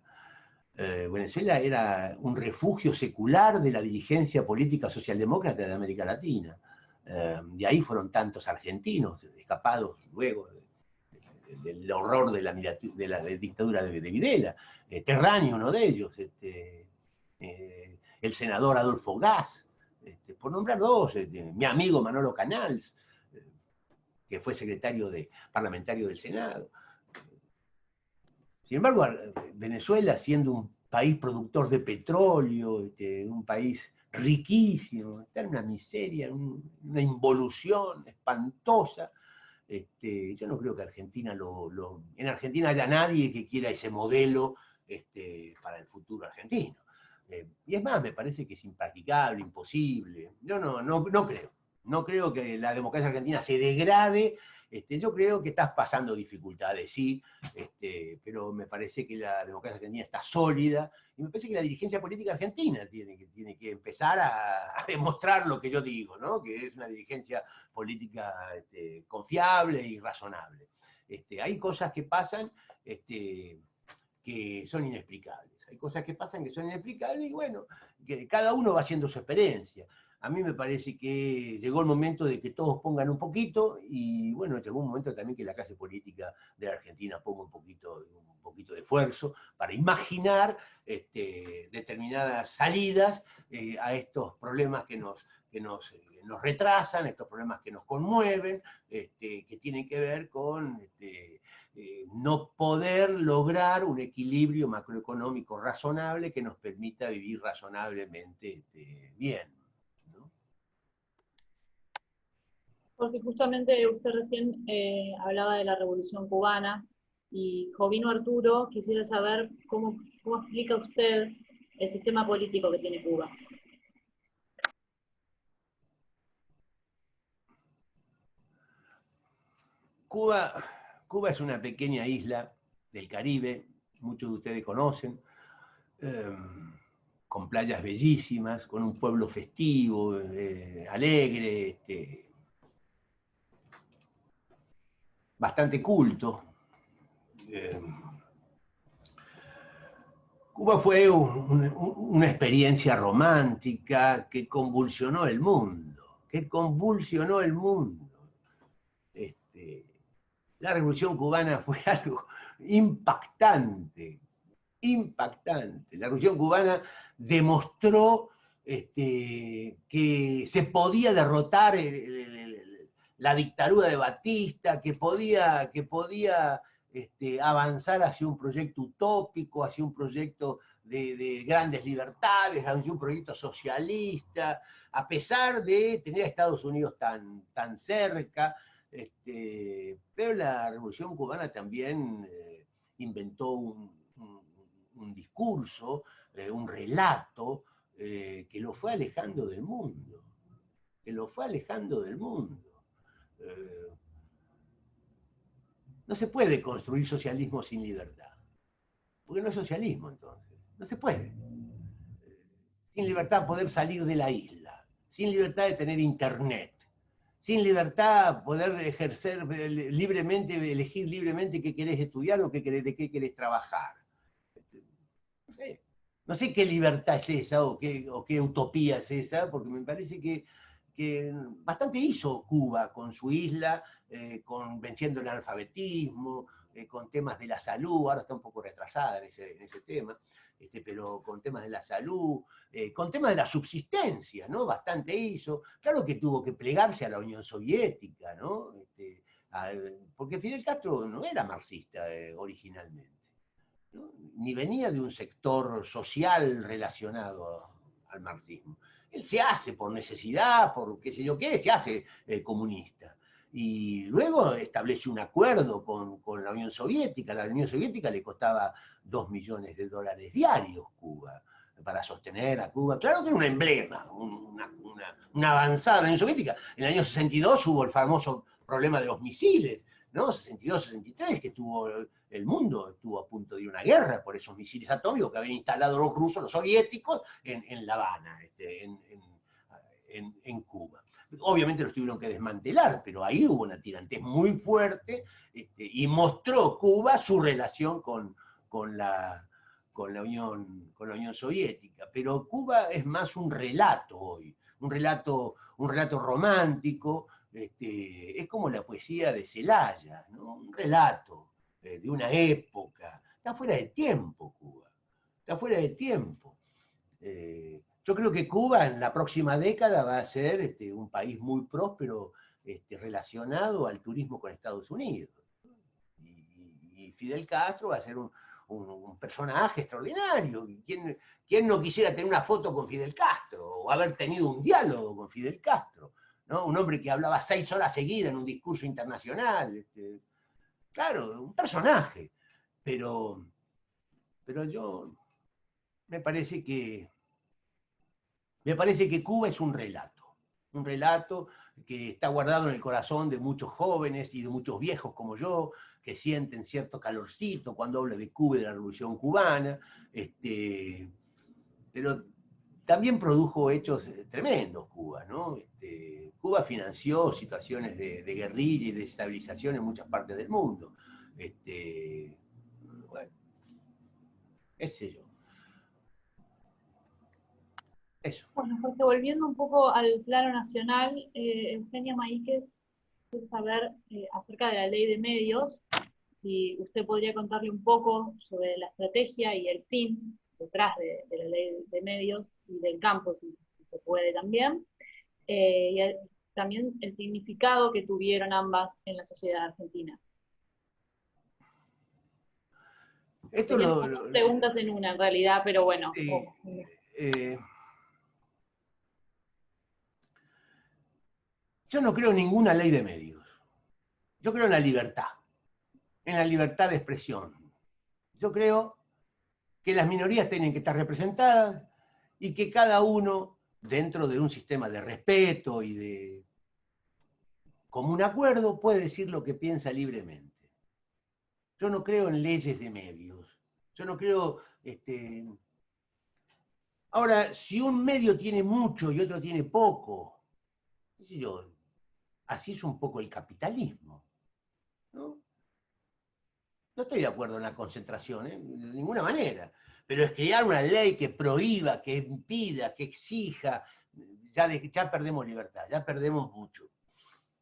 Venezuela era un refugio secular de la dirigencia política socialdemócrata de América Latina. De ahí fueron tantos argentinos escapados luego del horror de la dictadura de Videla. Terrani, uno de ellos, el senador Adolfo Gas, por nombrar dos, mi amigo Manolo Canals, que fue secretario parlamentario del Senado. Sin embargo, Venezuela, siendo un país productor de petróleo, un país riquísimo, está en una miseria, una involución espantosa. Yo no creo que Argentina en Argentina haya nadie que quiera ese modelo para el futuro argentino. Y es más, me parece que es impracticable, imposible. Yo no creo. No creo que la democracia argentina se degrade. Yo creo que estás pasando dificultades, sí, pero me parece que la democracia argentina está sólida, y me parece que la dirigencia política argentina tiene que empezar a demostrar lo que yo digo, ¿no? Que es una dirigencia política confiable y razonable. Hay cosas que pasan que son inexplicables. Hay cosas que pasan que son inexplicables, y bueno, que cada uno va haciendo su experiencia. A mí me parece que llegó el momento de que todos pongan un poquito, y bueno, llegó un momento también que la clase política de la Argentina ponga un poquito de esfuerzo para imaginar determinadas salidas a estos problemas que nos retrasan, estos problemas que nos conmueven, que tienen que ver con no poder lograr un equilibrio macroeconómico razonable que nos permita vivir razonablemente bien. Porque justamente usted recién hablaba de la Revolución Cubana, y Jovino Arturo quisiera saber cómo explica usted el sistema político que tiene Cuba. Cuba es una pequeña isla del Caribe, muchos de ustedes conocen, con playas bellísimas, con un pueblo festivo, alegre, bastante culto. Cuba fue una experiencia romántica que convulsionó el mundo, La Revolución Cubana fue algo impactante. La Revolución Cubana demostró que se podía derrotar la dictadura de Batista, que podía avanzar hacia un proyecto utópico, hacia un proyecto de grandes libertades, hacia un proyecto socialista, a pesar de tener a Estados Unidos tan cerca. Pero la Revolución Cubana también inventó un discurso, un relato, que lo fue alejando del mundo. No se puede construir socialismo sin libertad, porque no es socialismo entonces, no se puede. Sin libertad poder salir de la isla. sin libertad de tener internet, sin libertad poder ejercer libremente, elegir libremente qué querés estudiar o de qué querés trabajar. No sé, no sé qué libertad es esa o qué utopía es esa, porque me parece que bastante hizo Cuba con su isla, venciendo el analfabetismo, con temas de la salud, ahora está un poco retrasada en ese tema, pero con temas de la salud, con temas de la subsistencia, ¿no? Bastante hizo. Claro que tuvo que plegarse a la Unión Soviética, ¿no? Porque Fidel Castro no era marxista originalmente, ¿no? Ni venía de un sector social relacionado al marxismo. Él se hace por necesidad, por qué sé yo qué, se hace comunista. Y luego establece un acuerdo con la Unión Soviética. La Unión Soviética le costaba $2 millones diarios Cuba, para sostener a Cuba. Claro que era un emblema, una avanzada de la Unión Soviética. En el año 62 hubo el famoso problema de los misiles, ¿no? 62-63, que el mundo estuvo a punto de ir a una guerra por esos misiles atómicos que habían instalado los rusos, los soviéticos, en La Habana, en Cuba. Obviamente los tuvieron que desmantelar, pero ahí hubo una tirantez muy fuerte, y mostró Cuba su relación con la Unión Soviética. Pero Cuba es más un relato hoy, un relato romántico, es como la poesía de Celaya, ¿no? Un relato de una época. Está fuera de tiempo Cuba, está fuera de tiempo. Yo creo que Cuba en la próxima década va a ser un país muy próspero, relacionado al turismo con Estados Unidos. Y Fidel Castro va a ser un personaje extraordinario. ¿Quién no quisiera tener una foto con Fidel Castro o haber tenido un diálogo con Fidel Castro? ¿No? Un hombre que hablaba 6 horas seguidas en un discurso internacional. Claro, un personaje. Pero yo me parece que Cuba es un relato que está guardado en el corazón de muchos jóvenes y de muchos viejos como yo, que sienten cierto calorcito cuando hablo de Cuba y de la Revolución Cubana, pero también produjo hechos tremendos Cuba, ¿no? Cuba financió situaciones de guerrilla y de desestabilización en muchas partes del mundo. Bueno, ese yo. Eso. Bueno, Jorge, volviendo un poco al plano nacional, Eugenia Maíquez quiere saber acerca de la ley de medios, si usted podría contarle un poco sobre la estrategia y el fin detrás de la ley de medios y del campo, si se puede también, y también el significado que tuvieron ambas en la sociedad argentina. Esto preguntas en una, en realidad, pero bueno. Yo no creo en ninguna ley de medios. Yo creo en la libertad de expresión. Yo creo que las minorías tienen que estar representadas y que cada uno, dentro de un sistema de respeto y de común acuerdo, puede decir lo que piensa libremente. Yo no creo en leyes de medios. Yo no creo... Ahora, si un medio tiene mucho y otro tiene poco, qué sé yo, así es un poco el capitalismo, ¿no? No estoy de acuerdo en la concentración, de ninguna manera, pero es crear una ley que prohíba, que impida, que exija, ya perdemos libertad, ya perdemos mucho.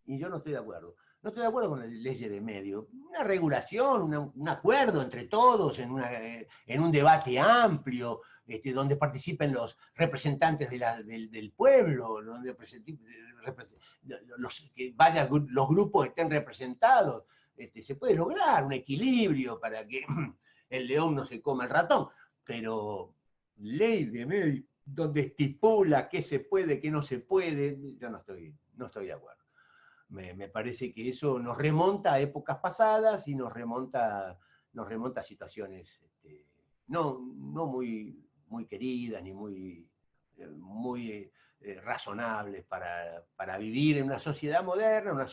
Y yo no estoy de acuerdo. No estoy de acuerdo con la ley de medio. Una regulación, un acuerdo entre todos en un debate amplio, donde participen los representantes del pueblo, donde los grupos estén representados. Se puede lograr un equilibrio para que el león no se coma el ratón, pero ley de medio donde estipula qué se puede, qué no se puede, yo no estoy de acuerdo. Me parece que eso nos remonta a épocas pasadas y nos remonta a situaciones no muy queridas ni muy razonables para vivir en una sociedad moderna, una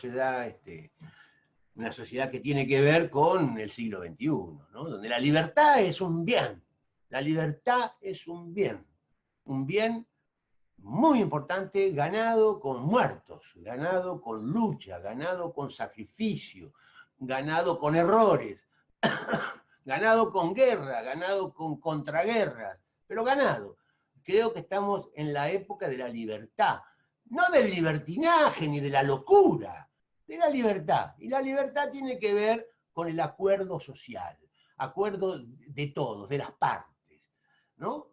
sociedad que tiene que ver con el siglo XXI, ¿no? Donde la libertad es un bien. La libertad es un bien muy importante, ganado con muertos, ganado con lucha, ganado con sacrificio, ganado con errores, ganado con guerra, ganado con contraguerras, pero ganado. Creo que estamos en la época de la libertad, no del libertinaje ni de la locura, de la libertad. Y la libertad tiene que ver con el acuerdo social, acuerdo de todos, de las partes, ¿no?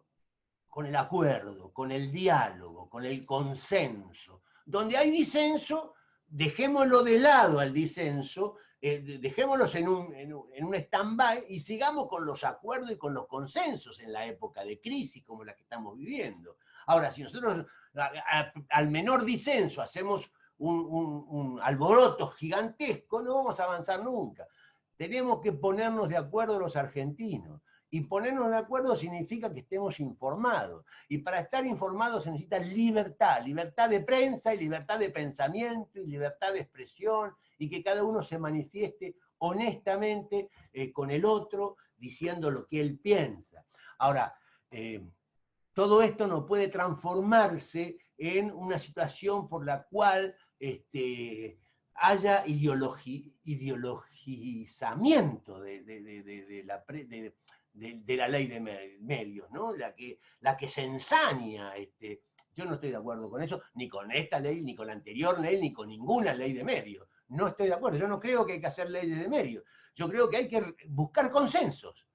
Con el acuerdo, con el diálogo, con el consenso. Donde hay disenso, dejémoslo de lado al disenso, dejémoslos en un stand-by y sigamos con los acuerdos y con los consensos en la época de crisis como la que estamos viviendo. Ahora, si nosotros al menor disenso hacemos un alboroto gigantesco, no vamos a avanzar nunca. Tenemos que ponernos de acuerdo los argentinos. Y ponernos de acuerdo significa que estemos informados. Y para estar informados se necesita libertad, libertad de prensa y libertad de pensamiento y libertad de expresión, y que cada uno se manifieste honestamente con el otro, diciendo lo que él piensa. Ahora, todo esto no puede transformarse en una situación por la cual haya ideologizamiento de la ley de medios, ¿no? La que se ensaña. Yo no estoy de acuerdo con eso, ni con esta ley, ni con la anterior ley, ni con ninguna ley de medios. No estoy de acuerdo. Yo no creo que hay que hacer leyes de medios. Yo creo que hay que buscar consensos.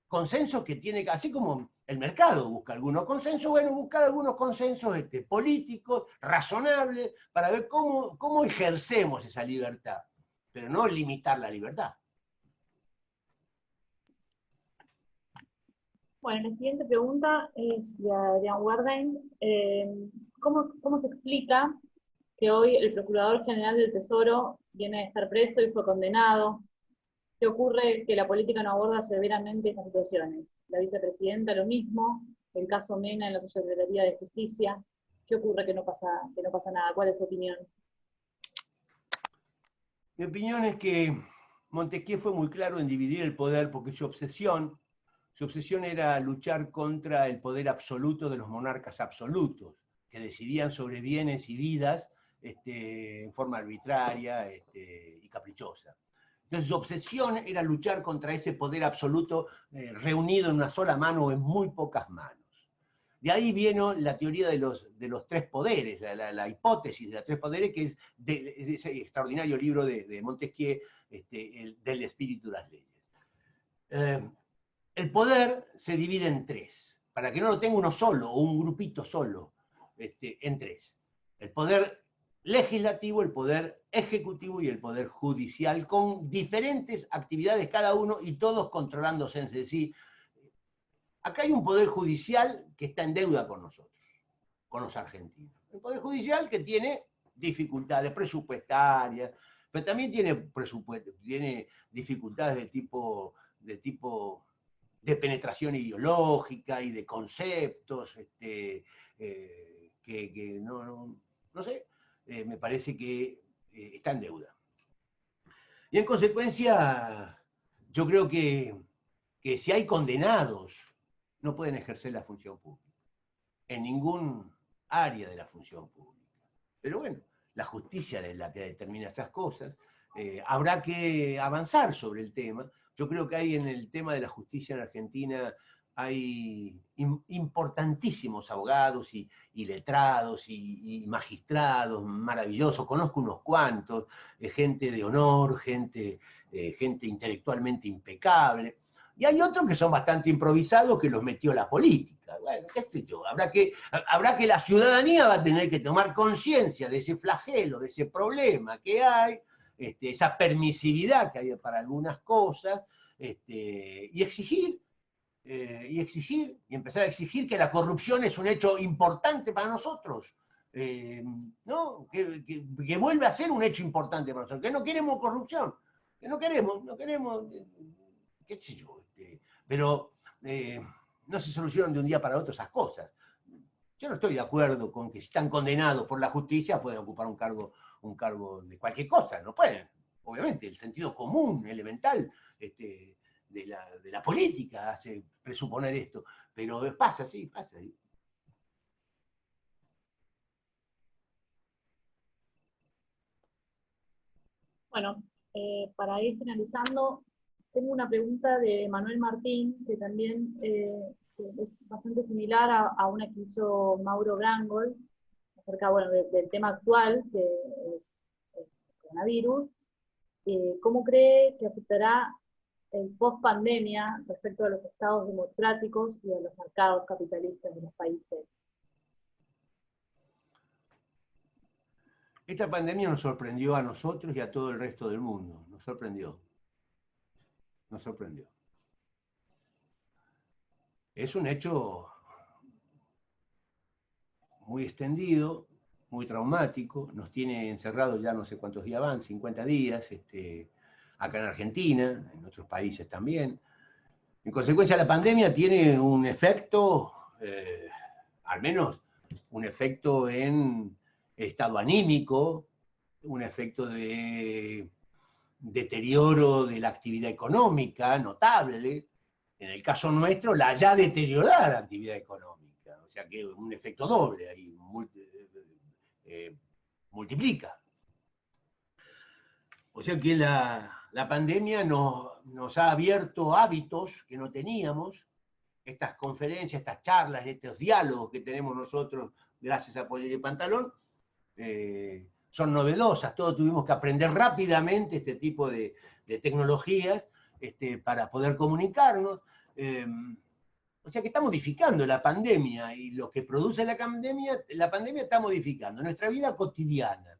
Consensos que tiene, así como el mercado busca algunos consensos, bueno, buscar algunos consensos políticos, razonables, para ver cómo ejercemos esa libertad, pero no limitar la libertad. Bueno, la siguiente pregunta es de Adrián Warden. ¿Cómo se explica que hoy el Procurador General del Tesoro viene a estar preso y fue condenado? ¿Qué ocurre que la política no aborda severamente estas situaciones? La vicepresidenta lo mismo, el caso Mena en la Subsecretaría de Justicia. ¿Qué ocurre que no pasa nada? ¿Cuál es su opinión? Mi opinión es que Montesquieu fue muy claro en dividir el poder porque su obsesión era luchar contra el poder absoluto de los monarcas absolutos, que decidían sobre bienes y vidas en forma arbitraria y caprichosa. Entonces su obsesión era luchar contra ese poder absoluto reunido en una sola mano o en muy pocas manos. De ahí vino la teoría de los tres poderes, la hipótesis de los tres poderes, que es ese extraordinario libro de Montesquieu, del espíritu de las leyes. El poder se divide en tres, para que no lo tenga uno solo o un grupito solo, en tres. El poder legislativo, el poder ejecutivo y el poder judicial, con diferentes actividades cada uno y todos controlándose entre sí. Acá hay un poder judicial que está en deuda con nosotros, con los argentinos. El poder judicial que tiene dificultades presupuestarias, pero también tiene dificultades de tipo de penetración ideológica y de conceptos que no sé, me parece que está en deuda. Y en consecuencia, yo creo que si hay condenados, no pueden ejercer la función pública, en ningún área de la función pública. Pero bueno, la justicia es la que determina esas cosas. Habrá que avanzar sobre el tema. Yo creo que hay en el tema de la justicia en Argentina, hay importantísimos abogados y letrados y magistrados maravillosos. Conozco unos cuantos, gente de honor, gente intelectualmente impecable. Y hay otros que son bastante improvisados que los metió la política. Bueno, qué sé yo, habrá que la ciudadanía va a tener que tomar conciencia de ese flagelo, de ese problema que hay, esa permisividad que hay para algunas cosas, y exigir, y empezar a exigir que la corrupción es un hecho importante para nosotros, ¿no? Que vuelve a ser un hecho importante para nosotros, que no queremos corrupción, que no queremos, qué sé yo, pero no se solucionan de un día para otro esas cosas. Yo no estoy de acuerdo con que si están condenados por la justicia pueden ocupar un cargo de cualquier cosa, no pueden. Obviamente, el sentido común, elemental, de la política hace presuponer esto, pero pasa, sí, pasa. Bueno, para ir finalizando, tengo una pregunta de Manuel Martín, que también es bastante similar a una que hizo Mauro Brangol, acerca, bueno, del tema actual, que es el coronavirus. ¿Cómo cree que afectará el post-pandemia respecto a los estados democráticos y a los mercados capitalistas de los países? Esta pandemia nos sorprendió a nosotros y a todo el resto del mundo. Nos sorprendió. Nos sorprendió. Es un hecho muy extendido, muy traumático. Nos tiene encerrados ya no sé cuántos días van, 50 días, acá en Argentina, en otros países también. En consecuencia, la pandemia tiene un efecto, al menos un efecto en estado anímico, un efecto de deterioro de la actividad económica notable, en el caso nuestro, la ya deteriorada actividad económica, o sea que un efecto doble ahí, multiplica. O sea que la pandemia nos ha abierto hábitos que no teníamos, estas conferencias, estas charlas, estos diálogos que tenemos nosotros gracias a Pollería y Pantalón, son novedosas, todos tuvimos que aprender rápidamente este tipo de tecnologías para poder comunicarnos. O sea que está modificando la pandemia y lo que produce la pandemia está modificando nuestra vida cotidiana.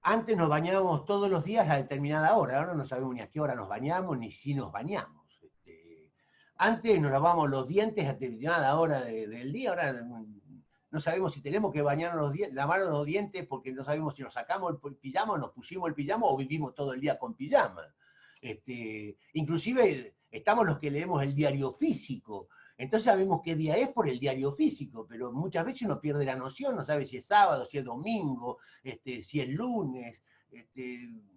Antes nos bañábamos todos los días a determinada hora, ahora no sabemos ni a qué hora nos bañamos ni si nos bañamos. Antes nos lavábamos los dientes a determinada hora del día, ahora no sabemos si tenemos que lavarnos los dientes porque no sabemos si nos sacamos el pijama o nos pusimos el pijama o vivimos todo el día con pijama. Inclusive estamos los que leemos el diario físico, entonces sabemos qué día es por el diario físico, pero muchas veces uno pierde la noción, no sabe si es sábado, si es domingo, si es lunes.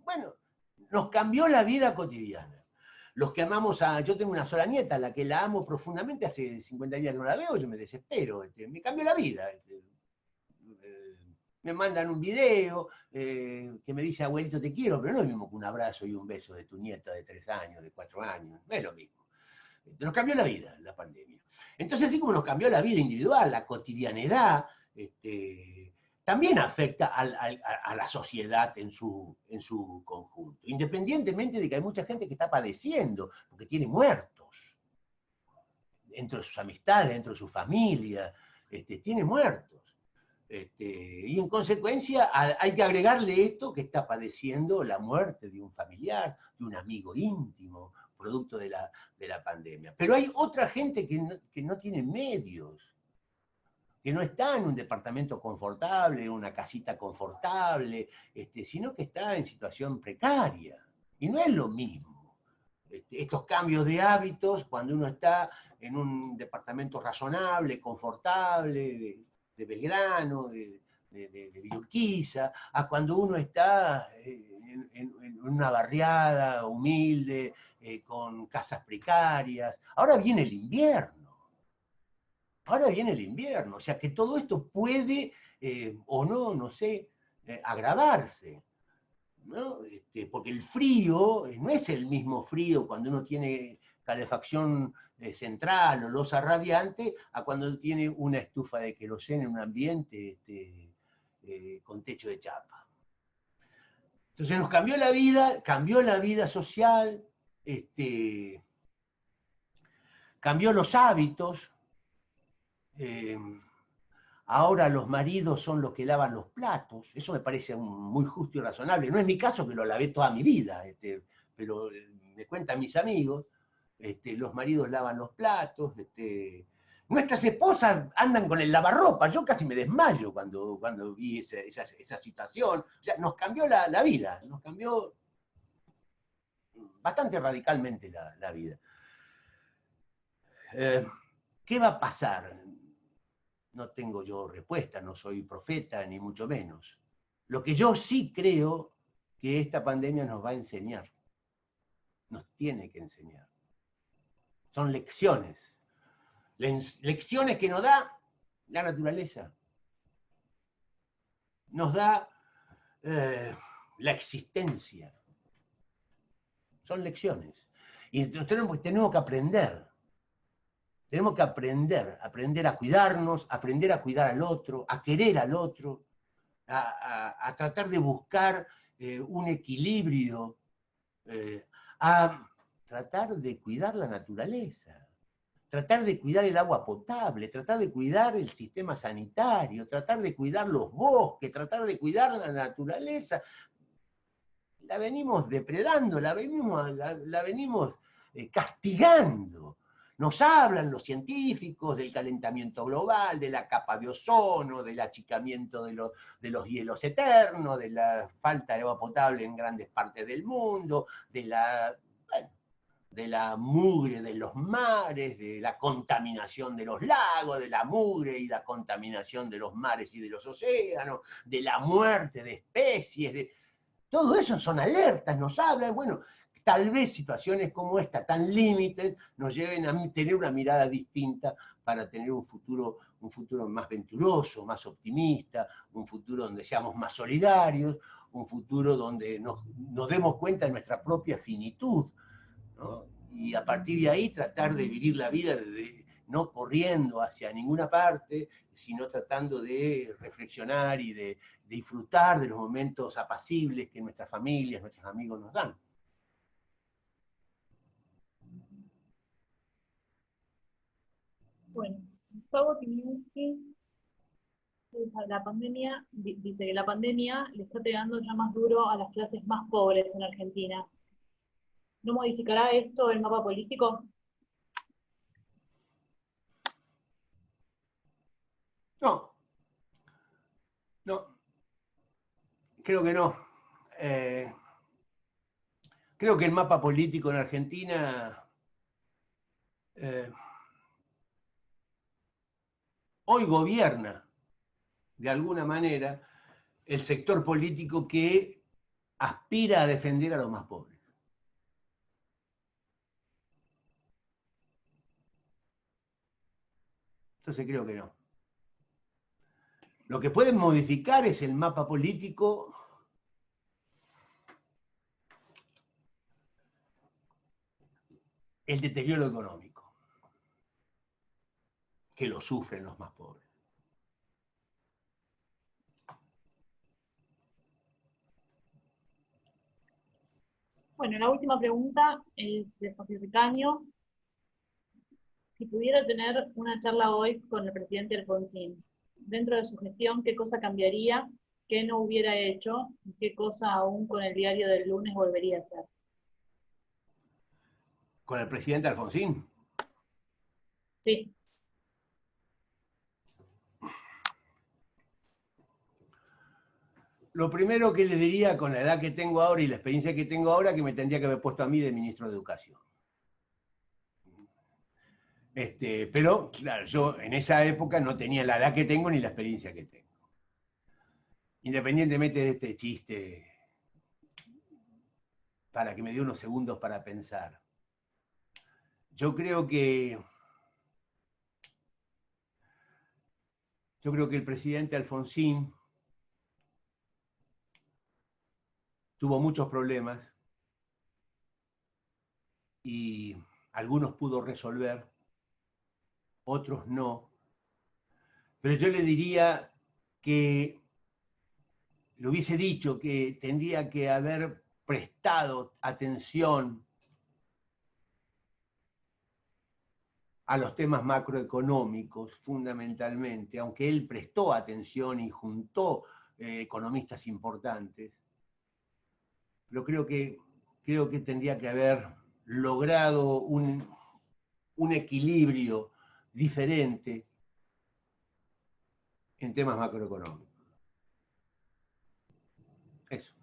Bueno, nos cambió la vida cotidiana. Los que amamos yo tengo una sola nieta, a la que la amo profundamente, hace 50 días que no la veo, yo me desespero, me cambió la vida. Me mandan un video que me dice, abuelito, te quiero, pero no es lo mismo que un abrazo y un beso de tu nieta de 3 años, de 4 años, no es lo mismo. Nos cambió la vida, la pandemia. Entonces, así como nos cambió la vida individual, la cotidianidad, también afecta a la sociedad en su conjunto, independientemente de que hay mucha gente que está padeciendo, porque tiene muertos, dentro de sus amistades, dentro de su familia, tiene muertos. Y en consecuencia hay que agregarle esto que está padeciendo la muerte de un familiar, de un amigo íntimo, producto de la pandemia. Pero hay otra gente que no tiene medios, que no está en un departamento confortable, una casita confortable, sino que está en situación precaria. Y no es lo mismo. Estos cambios de hábitos, cuando uno está en un departamento razonable, confortable, de Belgrano, de Villa Urquiza, a cuando uno está en una barriada humilde, con casas precarias. Ahora viene el invierno. Ahora viene el invierno, o sea que todo esto puede, o no, no sé, agravarse, ¿no? Porque el frío no es el mismo frío cuando uno tiene calefacción central o losa radiante a cuando tiene una estufa de queroseno en un ambiente con techo de chapa. Entonces nos cambió la vida social, cambió los hábitos. Ahora los maridos son los que lavan los platos, eso me parece muy justo y razonable. No es mi caso que lo lavé toda mi vida, pero me cuentan mis amigos, los maridos lavan los platos, nuestras esposas andan con el lavarropa, yo casi me desmayo cuando vi esa situación. O sea, nos cambió la vida, nos cambió bastante radicalmente la vida. ¿Qué va a pasar? No tengo yo respuesta, no soy profeta, ni mucho menos. Lo que yo sí creo que esta pandemia nos va a enseñar, nos tiene que enseñar. Son lecciones. Lecciones que nos da la naturaleza. Nos da la existencia. Son lecciones. Y tenemos que aprender. Tenemos que aprender a cuidarnos, aprender a cuidar al otro, a querer al otro, a tratar de buscar un equilibrio, a tratar de cuidar la naturaleza, tratar de cuidar el agua potable, tratar de cuidar el sistema sanitario, tratar de cuidar los bosques, tratar de cuidar la naturaleza. La venimos depredando, la venimos castigando. Nos hablan los científicos del calentamiento global, de la capa de ozono, del achicamiento de los hielos eternos, de la falta de agua potable en grandes partes del mundo, de la mugre de los mares, de la contaminación de los lagos, de la mugre y la contaminación de los mares y de los océanos, de la muerte de especies, todo eso son alertas, nos hablan, bueno, tal vez situaciones como esta, tan límites, nos lleven a tener una mirada distinta para tener un futuro más venturoso, más optimista, un futuro donde seamos más solidarios, un futuro donde nos demos cuenta de nuestra propia finitud, ¿no? Y a partir de ahí tratar de vivir la vida no corriendo hacia ninguna parte, sino tratando de reflexionar y de disfrutar de los momentos apacibles que nuestras familias, nuestros amigos nos dan. Bueno, Gustavo Timinsky la pandemia, dice que la pandemia le está pegando ya más duro a las clases más pobres en Argentina. ¿No modificará esto el mapa político? No, creo que no. Creo que el mapa político en Argentina hoy gobierna, de alguna manera, el sector político que aspira a defender a los más pobres. Entonces creo que no. Lo que pueden modificar es el mapa político el deterioro económico, que lo sufren los más pobres. Bueno, la última pregunta es de Jorge Ricaño. Si pudiera tener una charla hoy con el presidente Alfonsín, dentro de su gestión, ¿qué cosa cambiaría? ¿Qué no hubiera hecho? ¿Qué cosa aún con el diario del lunes volvería a hacer? ¿Con el presidente Alfonsín? Sí. Lo primero que le diría, con la edad que tengo ahora y la experiencia que tengo ahora, que me tendría que haber puesto a mí de ministro de Educación. Pero, claro, yo en esa época no tenía la edad que tengo ni la experiencia que tengo. Independientemente de este chiste, para que me dé unos segundos para pensar. Yo creo que el presidente Alfonsín tuvo muchos problemas y algunos pudo resolver, otros no. Pero yo le diría que le hubiese dicho que tendría que haber prestado atención a los temas macroeconómicos fundamentalmente, aunque él prestó atención y juntó economistas importantes, pero creo que tendría que haber logrado un equilibrio diferente en temas macroeconómicos. Eso.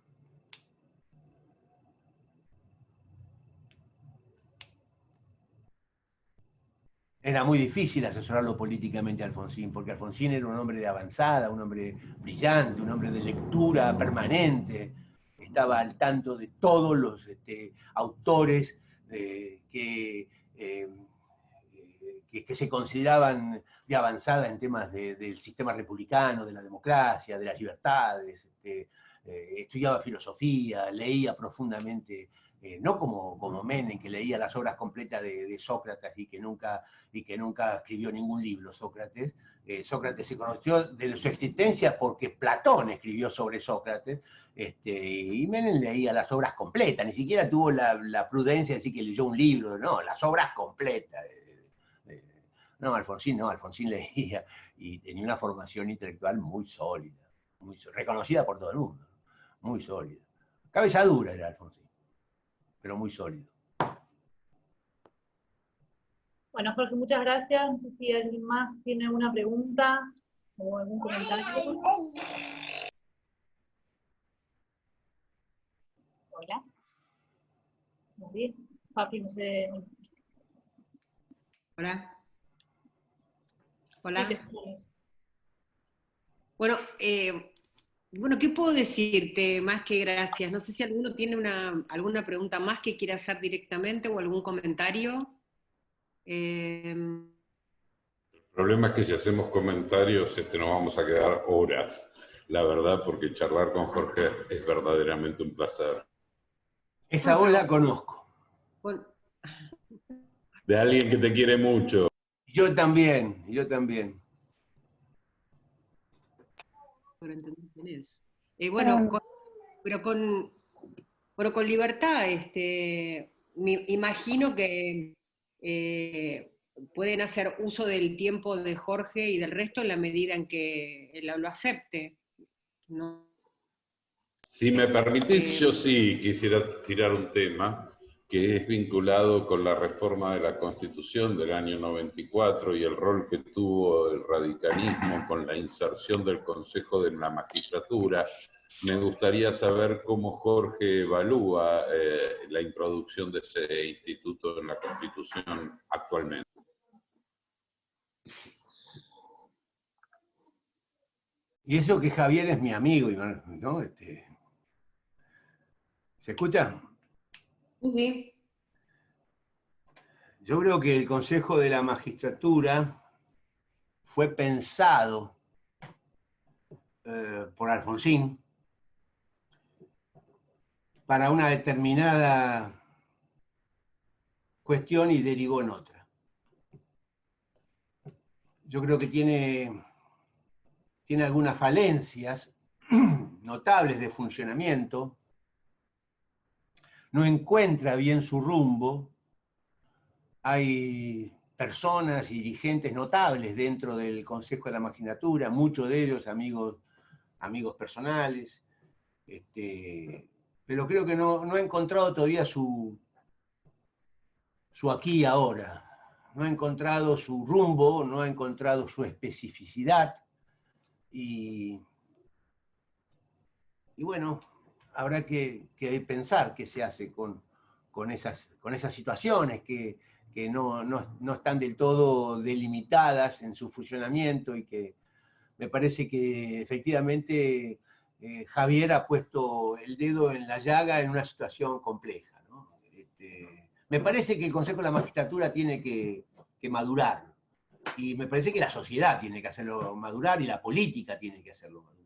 Era muy difícil asesorarlo políticamente a Alfonsín, porque Alfonsín era un hombre de avanzada, un hombre brillante, un hombre de lectura permanente, estaba al tanto de todos los autores que se consideraban de avanzada en temas del sistema republicano, de la democracia, de las libertades, estudiaba filosofía, leía profundamente, no como Menem, que leía las obras completas de Sócrates y que nunca escribió ningún libro, Sócrates. Sócrates se conoció de su existencia porque Platón escribió sobre Sócrates, y Menem leía las obras completas, ni siquiera tuvo la prudencia de decir que leyó un libro, no, las obras completas. No, Alfonsín leía y tenía una formación intelectual muy sólida, reconocida por todo el mundo, muy sólida. Cabeza dura era Alfonsín, pero muy sólido. Bueno, Jorge, muchas gracias. No sé si alguien más tiene una pregunta o algún comentario. Hola. Papi, no sé. Hola. Hola. Sí, bueno, ¿qué puedo decirte más que gracias? No sé si alguno tiene alguna pregunta más que quiera hacer directamente o algún comentario. El problema es que si hacemos comentarios nos vamos a quedar horas, la verdad, porque charlar con Jorge es verdaderamente un placer. Esa voz la conozco. Bueno. De alguien que te quiere mucho. Yo también, yo también. Por entender quién es. Bueno, con libertad, me imagino que pueden hacer uso del tiempo de Jorge y del resto en la medida en que él lo acepte, ¿no? Si me permitís, yo sí quisiera tirar un tema que es vinculado con la reforma de la Constitución del año 94 y el rol que tuvo el radicalismo con la inserción del Consejo de la Magistratura. Me gustaría saber cómo Jorge evalúa la introducción de ese instituto en la Constitución actualmente. Y eso que Javier es mi amigo, ¿no? ¿Se escucha? Sí. Yo creo que el Consejo de la Magistratura fue pensado por Alfonsín para una determinada cuestión y derivó en otra. Yo creo que tiene algunas falencias notables de funcionamiento, no encuentra bien su rumbo, hay personas y dirigentes notables dentro del Consejo de la Magistratura, muchos de ellos amigos personales, pero creo que no ha encontrado todavía su aquí y ahora, no ha encontrado su rumbo, no ha encontrado su especificidad, y bueno, habrá que pensar qué se hace con esas situaciones que no están del todo delimitadas en su funcionamiento, y que me parece que efectivamente Javier ha puesto el dedo en la llaga en una situación compleja, ¿no? Me parece que el Consejo de la Magistratura tiene que madurar, y me parece que la sociedad tiene que hacerlo madurar y la política tiene que hacerlo madurar.